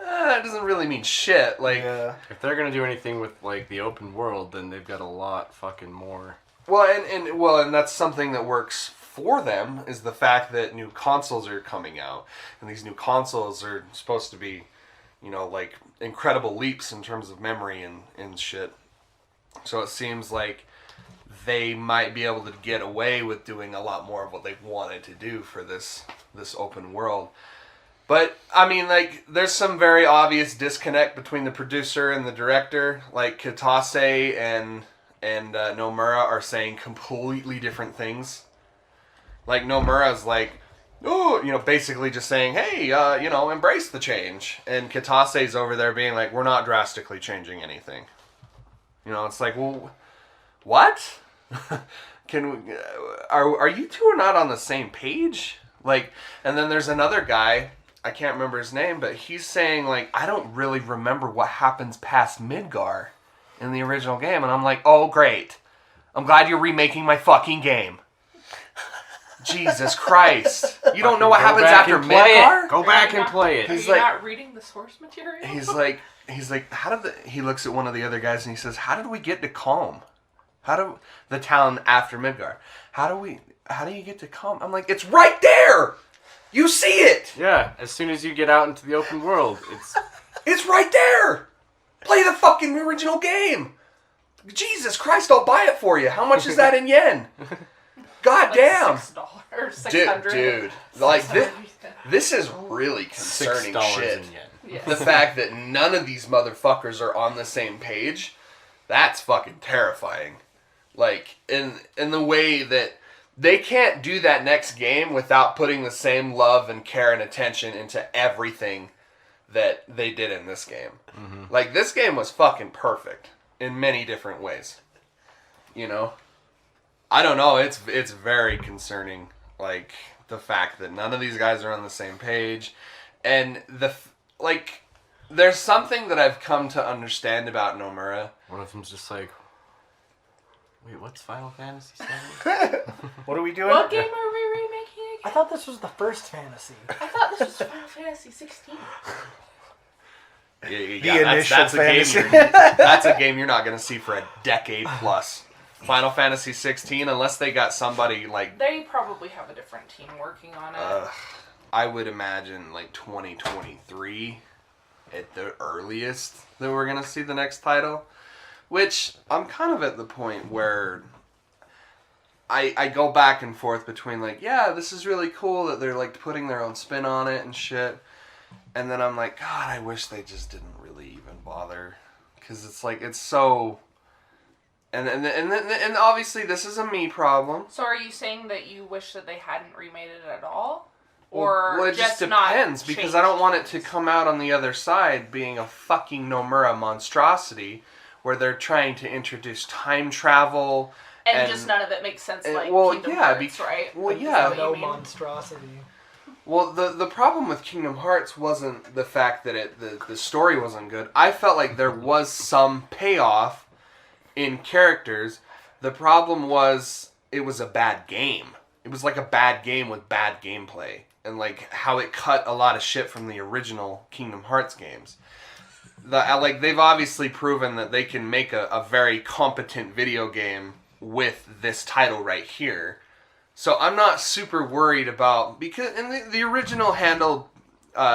that doesn't really mean shit. Like, Yeah. If they're gonna do anything with like the open world, then they've got a lot fucking more. well, and that's something that works for them is the fact that new consoles are coming out, and these new consoles are supposed to be, like incredible leaps in terms of memory and shit. So it seems like they might be able to get away with doing a lot more of what they wanted to do for this open world. But, I mean, like, there's some very obvious disconnect between the producer and the director. Like, Kitase and Nomura are saying completely different things. Like, Nomura's like, oh, basically just saying, hey, embrace the change. And Kitase's over there being like, we're not drastically changing anything. It's like, well, what? Are you two are not on the same page? Like, and then there's another guy, I can't remember his name, but he's saying, like, I don't really remember what happens past Midgar in the original game. And I'm like, oh, great. I'm glad you're remaking my fucking game. Jesus Christ. You don't know what happens after Midgar? Go back and play it. Are He's you like- not reading the source material? He's like, he looks at one of the other guys and he says, how did we get to Calm? The town after Midgar. How do you get to Calm? I'm like, it's right there! You see it! Yeah, as soon as you get out into the open world, It's right there! Play the fucking original game! Jesus Christ, I'll buy it for you. How much is that in yen? God damn! $6 or $600. Dude, like, this is really concerning $6 shit. in yen. Yes. The fact that none of these motherfuckers are on the same page, that's fucking terrifying. Like, in the way that they can't do that next game without putting the same love and care and attention into everything that they did in this game. Mm-hmm. Like, this game was fucking perfect in many different ways. I don't know, it's very concerning, like, the fact that none of these guys are on the same page. And there's something that I've come to understand about Nomura. One of them's just like, wait, what's Final Fantasy VII? What are we doing? What game are we remaking again? I thought this was the first fantasy. I thought this was Final Fantasy 16. That's a game. fantasy. That's a game you're not going to see for a decade plus. Final Fantasy 16, unless they got somebody like, They probably have a different team working on it. I would imagine like 2023 at the earliest that we're going to see the next title. Which I'm kind of at the point where I go back and forth between like, yeah, this is really cool that they're like putting their own spin on it and shit. And then I'm like, God, I wish they just didn't really even bother. Because it's like, it's so... And obviously this is a me problem. So are you saying that you wish that they hadn't remade it at all? Or Well, it just not depends, because changed I don't want it to things? come out on the other side being a fucking Nomura monstrosity where they're trying to introduce time travel. And just none of it makes sense, like well, Kingdom yeah, Hearts, right? well, Is yeah. that what No you mean? monstrosity. Well, the problem with Kingdom Hearts wasn't the fact that the story wasn't good. I felt like there was some payoff in characters. The problem was it was a bad game. It was like a bad game with bad gameplay. And like how it cut a lot of shit from the original Kingdom Hearts games. They've obviously proven that they can make a very competent video game with this title right here. So I'm not super worried about, because in the original handled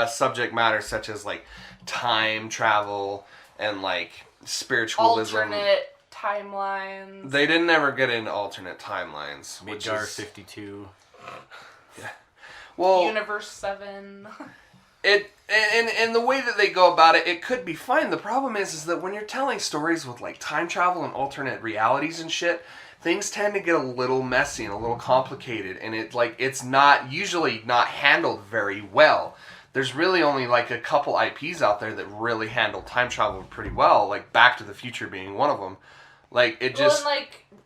subject matter such as like time travel and like spiritualism. Alternate timelines. They didn't ever get into alternate timelines. Which Midgar is 52. well, Universe 7. And the way that they go about it, it could be fine. The problem is that when you're telling stories with like time travel and alternate realities and shit, things tend to get a little messy and a little complicated, and it's not usually not handled very well. There's really only like a couple IPs out there that really handle time travel pretty well, like Back to the Future being one of them. Like it Well, just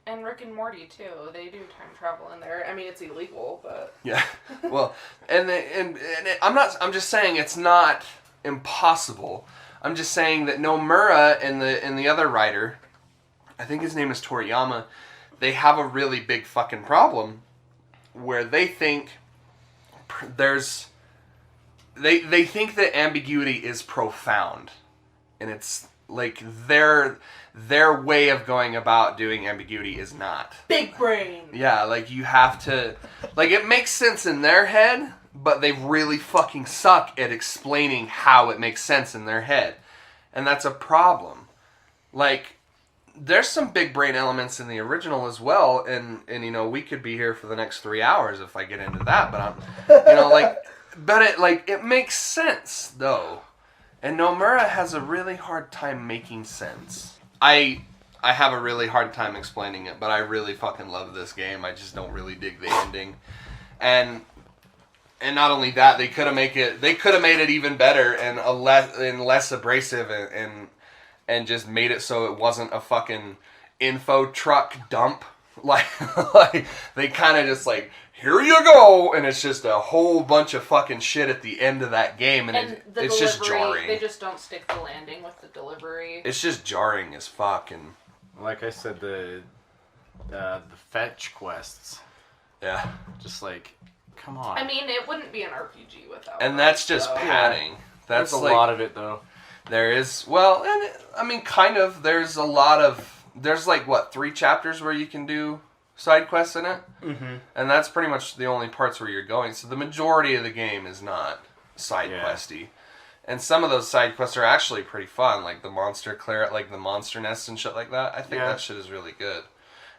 and Rick and Morty too. They do time travel in there. I mean, it's illegal, but yeah. Well, I'm just saying it's not impossible. I'm just saying that Nomura and the other writer, I think his name is Toriyama, they have a really big fucking problem where they think they think that ambiguity is profound, and it's like their way of going about doing ambiguity is not. big brain. Yeah, like you have to, like it makes sense in their head, but they really fucking suck at explaining how it makes sense in their head, and that's a problem. Like, there's some big brain elements in the original as well, and you know, we could be here for the next 3 hours if I get into that, but it makes sense though, and Nomura has a really hard time making sense. I have a really hard time explaining it, but I really fucking love this game. I just don't really dig the ending, and not only that, they could have made it even better and less abrasive and just made it so it wasn't a fucking info truck dump. Like they kind of just like, here you go, and it's just a whole bunch of fucking shit at the end of that game, and it's just jarring. They just don't stick the landing with the delivery. It's just jarring as fuck, and like I said, the fetch quests, yeah, just like, come on. I mean, it wouldn't be an RPG without. And that's just padding. That's There's a lot of it though. There is, well, and I mean, kind of. There's like what, 3 chapters where you can do side quests in it, and that's pretty much the only parts where you're going. So the majority of the game is not side questy, and some of those side quests are actually pretty fun, like the monster like the monster nests and shit like that. I think that shit is really good,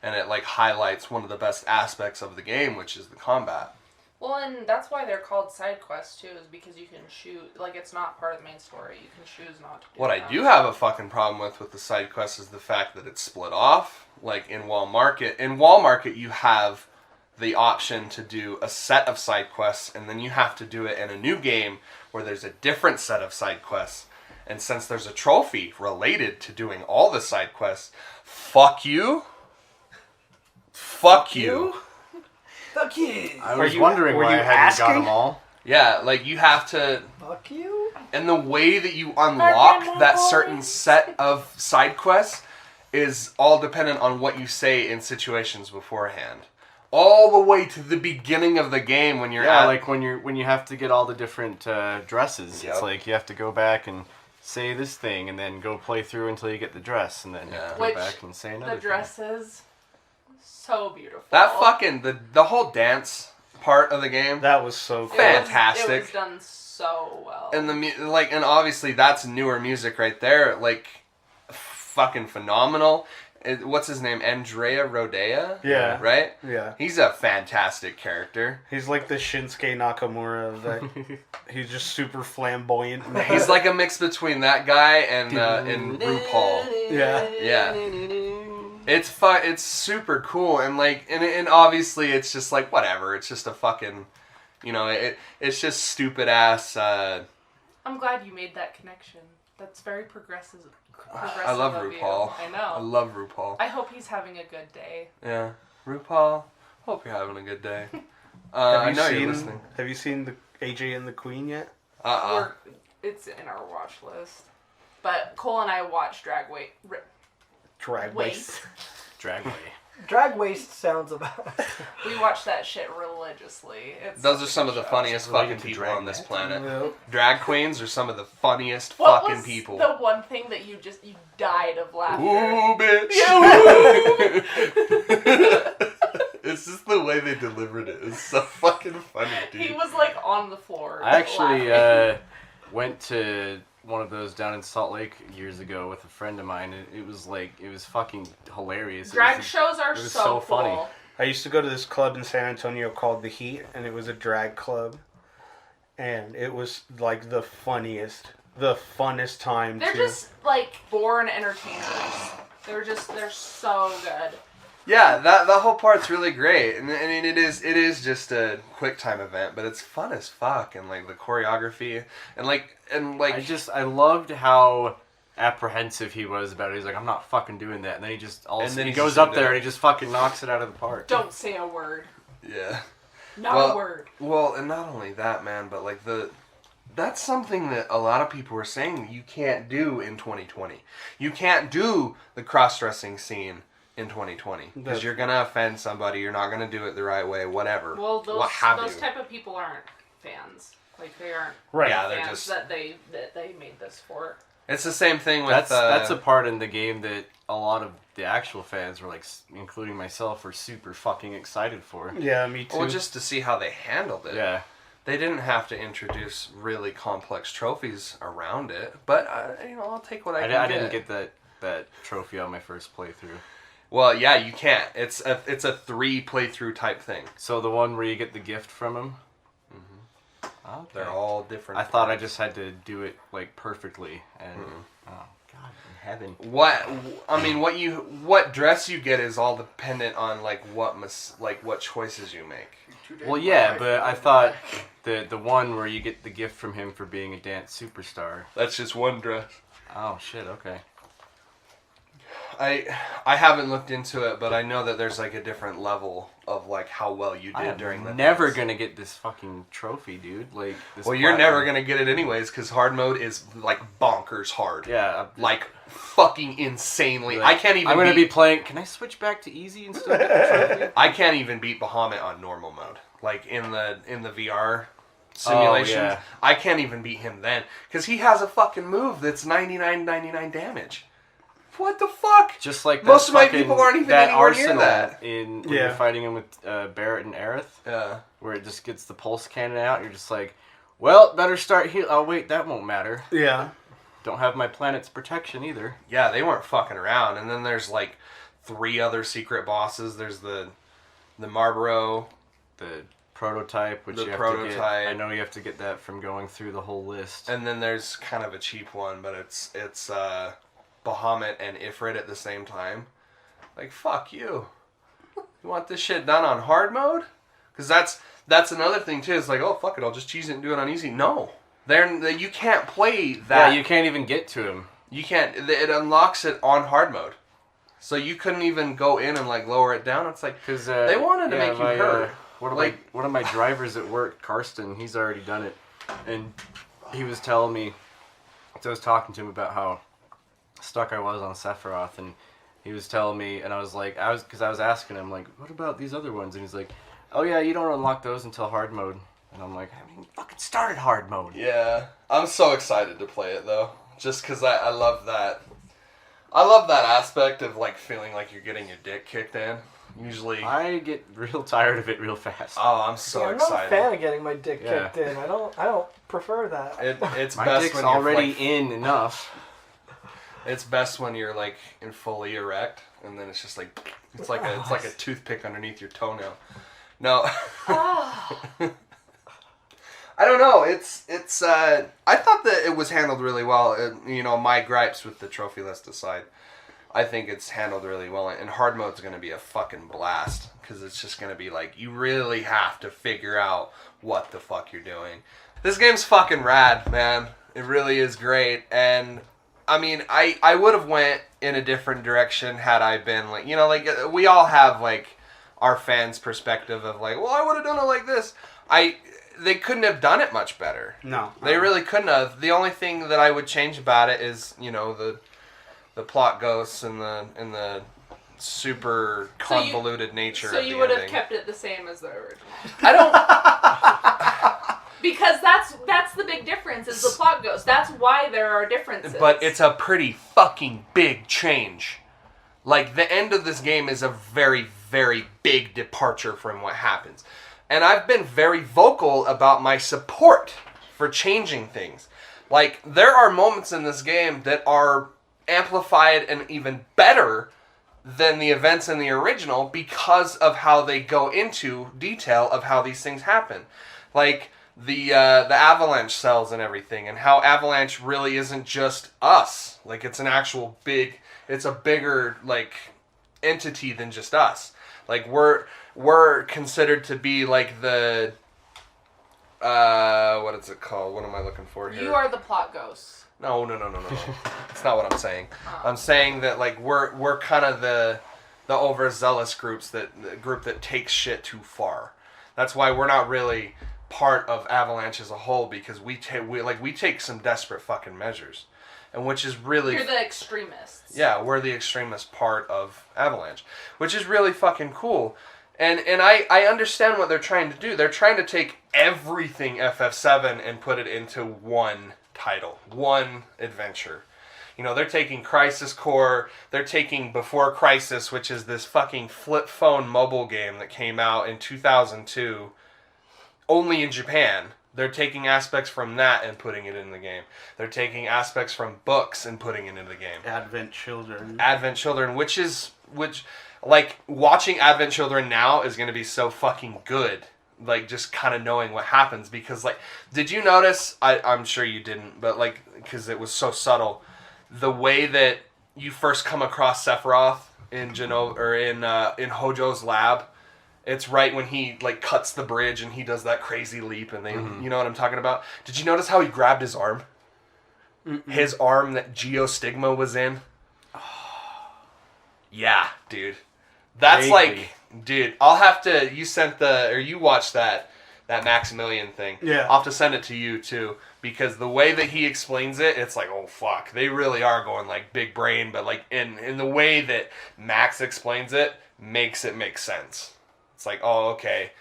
and it like highlights one of the best aspects of the game, which is the combat. Well, and that's why they're called side quests too, is because you can choose. Like, it's not part of the main story. You can choose not to do What them. I do have a fucking problem with the side quests is the fact that it's split off. Like in Wall Market. In Wall Market, you have the option to do a set of side quests, and then you have to do it in a new game where there's a different set of side quests. And since there's a trophy related to doing all the side quests, fuck you. Fuck you. Fuck you. I was wondering why I hadn't got them all. Yeah, like you have to... Fuck you? And the way that you unlock that certain set of side quests is all dependent on what you say in situations beforehand. All the way to the beginning of the game when you're like when you have to get all the different dresses. Yep. It's like you have to go back and say this thing and then go play through until you get the dress, and then you have to go back and say another The dresses, so beautiful. That fucking the whole dance part of the game. That was so cool. Fantastic. It was done so well. And and obviously that's newer music right there. Like fucking phenomenal. What's his name? Andrea Rodea? Yeah. Right? Yeah. He's a fantastic character. He's like the Shinsuke Nakamura of that. He's just super flamboyant. He's like a mix between that guy and RuPaul. Yeah. Yeah. It's fun. It's super cool, and and obviously it's just like whatever. It's just a fucking, it's just stupid ass. I'm glad you made that connection. That's very progressive. I love of you. RuPaul. I know. I love RuPaul. I hope he's having a good day. Yeah, RuPaul. Hope you're having a good day. Have you seen the AJ and the Queen yet? It's in our watch list. But Cole and I watched Drag Waste. Dragway. Drag waste sounds about. We watch that shit religiously. Those are some of the funniest fucking Related to people on this planet. No. Drag queens are some of the funniest What fucking was people. the one thing that you died of laughter? Ooh, bitch. It's just the way they delivered it. It's so fucking funny, dude. He was like on the floor. I actually laughing. went to one of those down in Salt Lake years ago with a friend of mine. It was fucking hilarious. Drag shows are it was so so cool. funny. I used to go to this club in San Antonio called The Heat, and it was a drag club. And it was like the funnest time. They're just like born entertainers. They're so good. Yeah, that whole part's really great, and I mean it is just a quick time event, but it's fun as fuck, and like the choreography, and I loved how apprehensive he was about it. He's like, I'm not fucking doing that. And then he just he he goes just up did there it. and he just fucking knocks it out of the park. Don't say a word. Yeah. Not a word. Well, and not only that, man, but like that's something that a lot of people are saying you can't do in 2020. You can't do the cross-dressing scene in 2020 because you're gonna offend somebody. You're not gonna do it the right way. Whatever. Well, those type of people aren't fans. Like they aren't Right. they're fans just that they made this for. It's the same thing with that's a part in the game that a lot of the actual fans were like, including myself, were super fucking excited for. Yeah, me too. well, just to see how they handled it. Yeah. They didn't have to introduce really complex trophies around it, but I'll take what I can I didn't get that trophy on my first playthrough. Well, yeah, you can't. It's a 3 playthrough type thing. So the one where you get the gift from him. Okay. They're all different. I thought I just had to do it like perfectly, and oh god, in heaven. What dress you get is all dependent on like what choices you make. Well, yeah, but I thought the one where you get the gift from him for being a dance superstar. That's just one dress. Oh shit, okay. I haven't looked into it, but I know that there's like a different level of like how well you did during the never dance. gonna get this fucking trophy, dude. Like this. Well, you're never gonna get it anyways because hard mode is like bonkers hard. Yeah, Like fucking insanely. like, I can't even. I'm gonna be playing. Can I switch back to easy and still get the trophy? I can't even beat Bahamut on normal mode. Like in the VR simulations, yeah. I can't even beat him then because he has a fucking move that's 99 damage. What the fuck? Just like most that of my fucking- people aren't even that anywhere near arsenal that. when Yeah. you're fighting him with Barrett and Aerith, Yeah. where it just gets the pulse cannon out. You're just like, well, better start heal. Oh wait, that won't matter. Yeah. Don't have my planet's protection either. Yeah, they weren't fucking around. And then there's like 3 other secret bosses. There's the Marlboro. The prototype, which The you have to prototype. get. I know you have to get that from going through the whole list. And then there's kind of a cheap one, but it's Bahamut and Ifrit at the same time. Like, fuck you. You want this shit done on hard mode? Because that's another thing too. It's like, oh fuck it, I'll just cheese it and do it on easy. No, you can't play that. Yeah, you can't even get to him. You can't. It unlocks it on hard mode, so you couldn't even go in and like lower it down. It's like Because they wanted to make you hurt. One of my drivers at work, Karsten, he's already done it, and he was telling me. So I was talking to him about how stuck I was on Sephiroth, and he was telling me, and I was asking him like, what about these other ones? And he's like, oh yeah, you don't unlock those until hard mode. And I'm like, I haven't even fucking started hard mode. Yeah, I'm so excited to play it though, just because I love that. I love that aspect of like feeling like you're getting your dick kicked in. Usually, I get real tired of it real fast. oh, I'm so I'm not a excited. fan of getting my dick Yeah. kicked in. I don't prefer that. It's My best dick's when you're already like, in enough. It's best when you're like in fully erect, and then it's just like it's like a toothpick underneath your toenail. No, I don't know. It's. I thought that it was handled really well. My gripes with the trophy list aside, I think it's handled really well. And hard mode's going to be a fucking blast because it's just going to be like you really have to figure out what the fuck you're doing. This game's fucking rad, man. It really is great. And I mean, I would have went in a different direction had I been like, we all have like our fans' perspective of like, well, I would have done it like this. They couldn't have done it much better. No. They really couldn't have. The only thing that I would change about it is, the plot ghosts and the super convoluted nature So of the you would have ending. kept it the same as the original. I don't. Because that's the big difference is the plot ghost. That's why there are differences. But it's a pretty fucking big change. Like, the end of this game is a very, very big departure from what happens. And I've been very vocal about my support for changing things. Like, there are moments in this game that are amplified and even better than the events in the original because of how they go into detail of how these things happen. Like, the Avalanche cells and everything, and how Avalanche really isn't just us. Like, it's an actual it's a bigger, like, entity than just us. Like, we're considered to be, like, the what is it called? What am I looking for here? You are the plot ghost. No. That's not what I'm saying. I'm saying that like we're kind of the overzealous group that takes shit too far. That's why we're not really part of Avalanche as a whole, because we take some desperate fucking measures, and which is really You're the extremists. Yeah, we're the extremist part of Avalanche, which is really fucking cool. And I understand what they're trying to do. They're trying to take everything FF7 and put it into one title, one adventure. You know, they're taking Crisis Core, they're taking Before Crisis, which is this fucking flip phone mobile game that came out in 2002, only in Japan. They're taking aspects from that and putting it in the game. They're taking aspects from books and putting it in the game. Advent Children, which like, watching Advent Children now is going to be so fucking good. Like, just kind of knowing what happens. Because, like, did you notice, I'm sure you didn't, but, like, because it was so subtle, the way that you first come across Sephiroth in in Hojo's lab, it's right when he, like, cuts the bridge and he does that crazy leap, and you know what I'm talking about? Did you notice how he grabbed his arm? Mm-mm. His arm that Geostigma was in? Yeah, dude. That's like, dude, I'll have to, you watched that Maximilian thing. Yeah. I'll have to send it to you too, because the way that he explains it, it's like, oh fuck, they really are going like big brain, but like in the way that Max explains it, makes it make sense. It's like, oh, okay,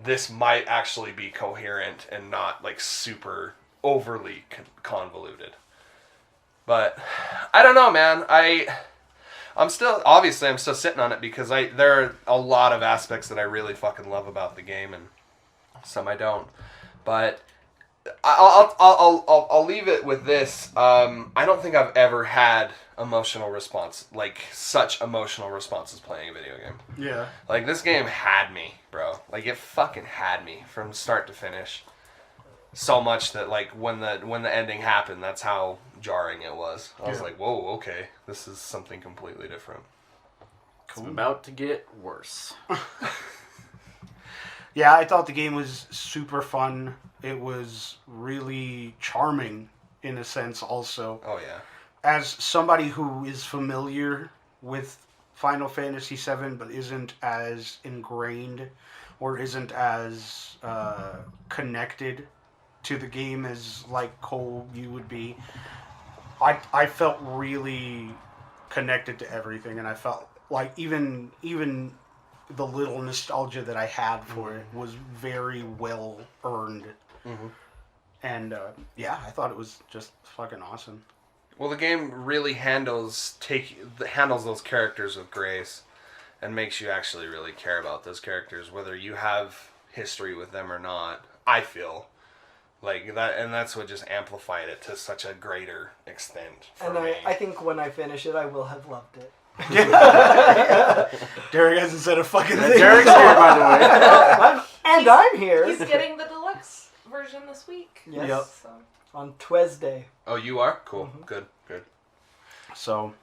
this might actually be coherent and not like super overly convoluted. But I don't know, man. I'm still sitting on it, because there are a lot of aspects that I really fucking love about the game, and some I don't. But I'll leave it with this. I don't think I've ever had such emotional responses playing a video game. Yeah. Like, this game had me, bro. Like, it fucking had me from start to finish. So much that, like, when the ending happened, that's how jarring it was. I was like, whoa, okay, this is something completely different. Cool. It's about to get worse. Yeah, I thought the game was super fun. It was really charming, in a sense, also. Oh, yeah. As somebody who is familiar with Final Fantasy VII, but isn't as ingrained or isn't as connected to the game as, like, Cole, you would be, I felt really connected to everything, and I felt like even the little nostalgia that I had for it was very well earned. Mm-hmm. And I thought it was just fucking awesome. Well, the game really handles those characters with grace, and makes you actually really care about those characters, whether you have history with them or not. I feel like that, and that's what just amplified it to such a greater extent. I think when I finish it, I will have loved it. Derek hasn't said a fucking thing. Derek's here, by the way. I'm here. He's getting the deluxe version this week. Yes. Yep. So. On Tuesday. Oh, you are? Cool. Mm-hmm. Good. So,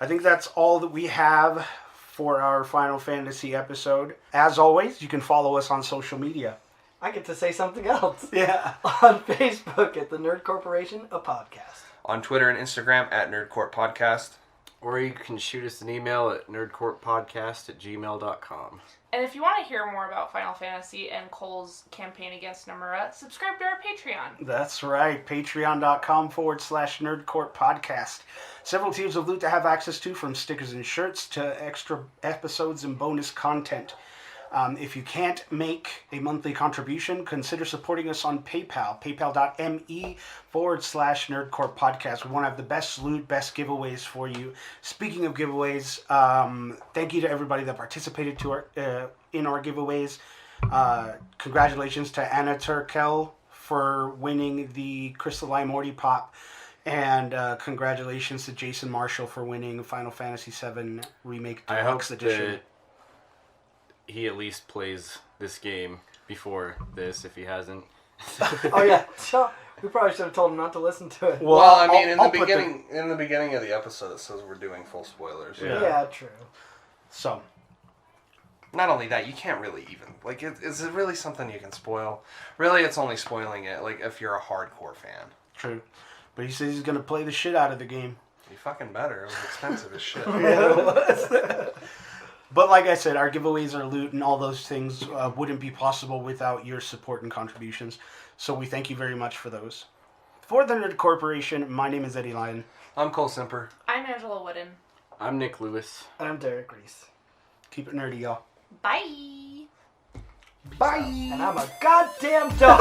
I think that's all that we have for our Final Fantasy episode. As always, you can follow us on social media. I get to say something else. Yeah. On Facebook at the Nerd Corporation, a podcast. On Twitter and Instagram at Nerdcourt Podcast. Or you can shoot us an email at nerdcourtpodcast@gmail.com. And if you want to hear more about Final Fantasy and Cole's campaign against Nomura, subscribe to our Patreon. That's right. Patreon.com/Nerdcourt Podcast. Several tiers of loot to have access to, from stickers and shirts to extra episodes and bonus content. If you can't make a monthly contribution, consider supporting us on PayPal. PayPal.me/Nerdcourt Podcast. We want to have the best loot, best giveaways for you. Speaking of giveaways, thank you to everybody that participated in our giveaways. Congratulations to Anna Turkel for winning the Crystalline Morty Pop. And congratulations to Jason Marshall for winning Final Fantasy VII Remake Deluxe Edition. That he at least plays this game before this, if he hasn't. Oh yeah, so we probably should have told him not to listen to it. Well, I mean, in the beginning of the episode, it says we're doing full spoilers. Yeah, true. So, Not only that, you can't really even like. Is it really something you can spoil? Really, it's only spoiling it like if you're a hardcore fan. True. But he says he's going to play the shit out of the game. You fucking better. It was expensive as shit. Yeah, it was. But like I said, our giveaways, our loot, and all those things wouldn't be possible without your support and contributions. So we thank you very much for those. For the Nerd Corporation, my name is Eddie Lyon. I'm Cole Simper. I'm Angela Wooden. I'm Nick Lewis. I'm Derek Reese. Keep it nerdy, y'all. Bye. Bye. And I'm a goddamn dog.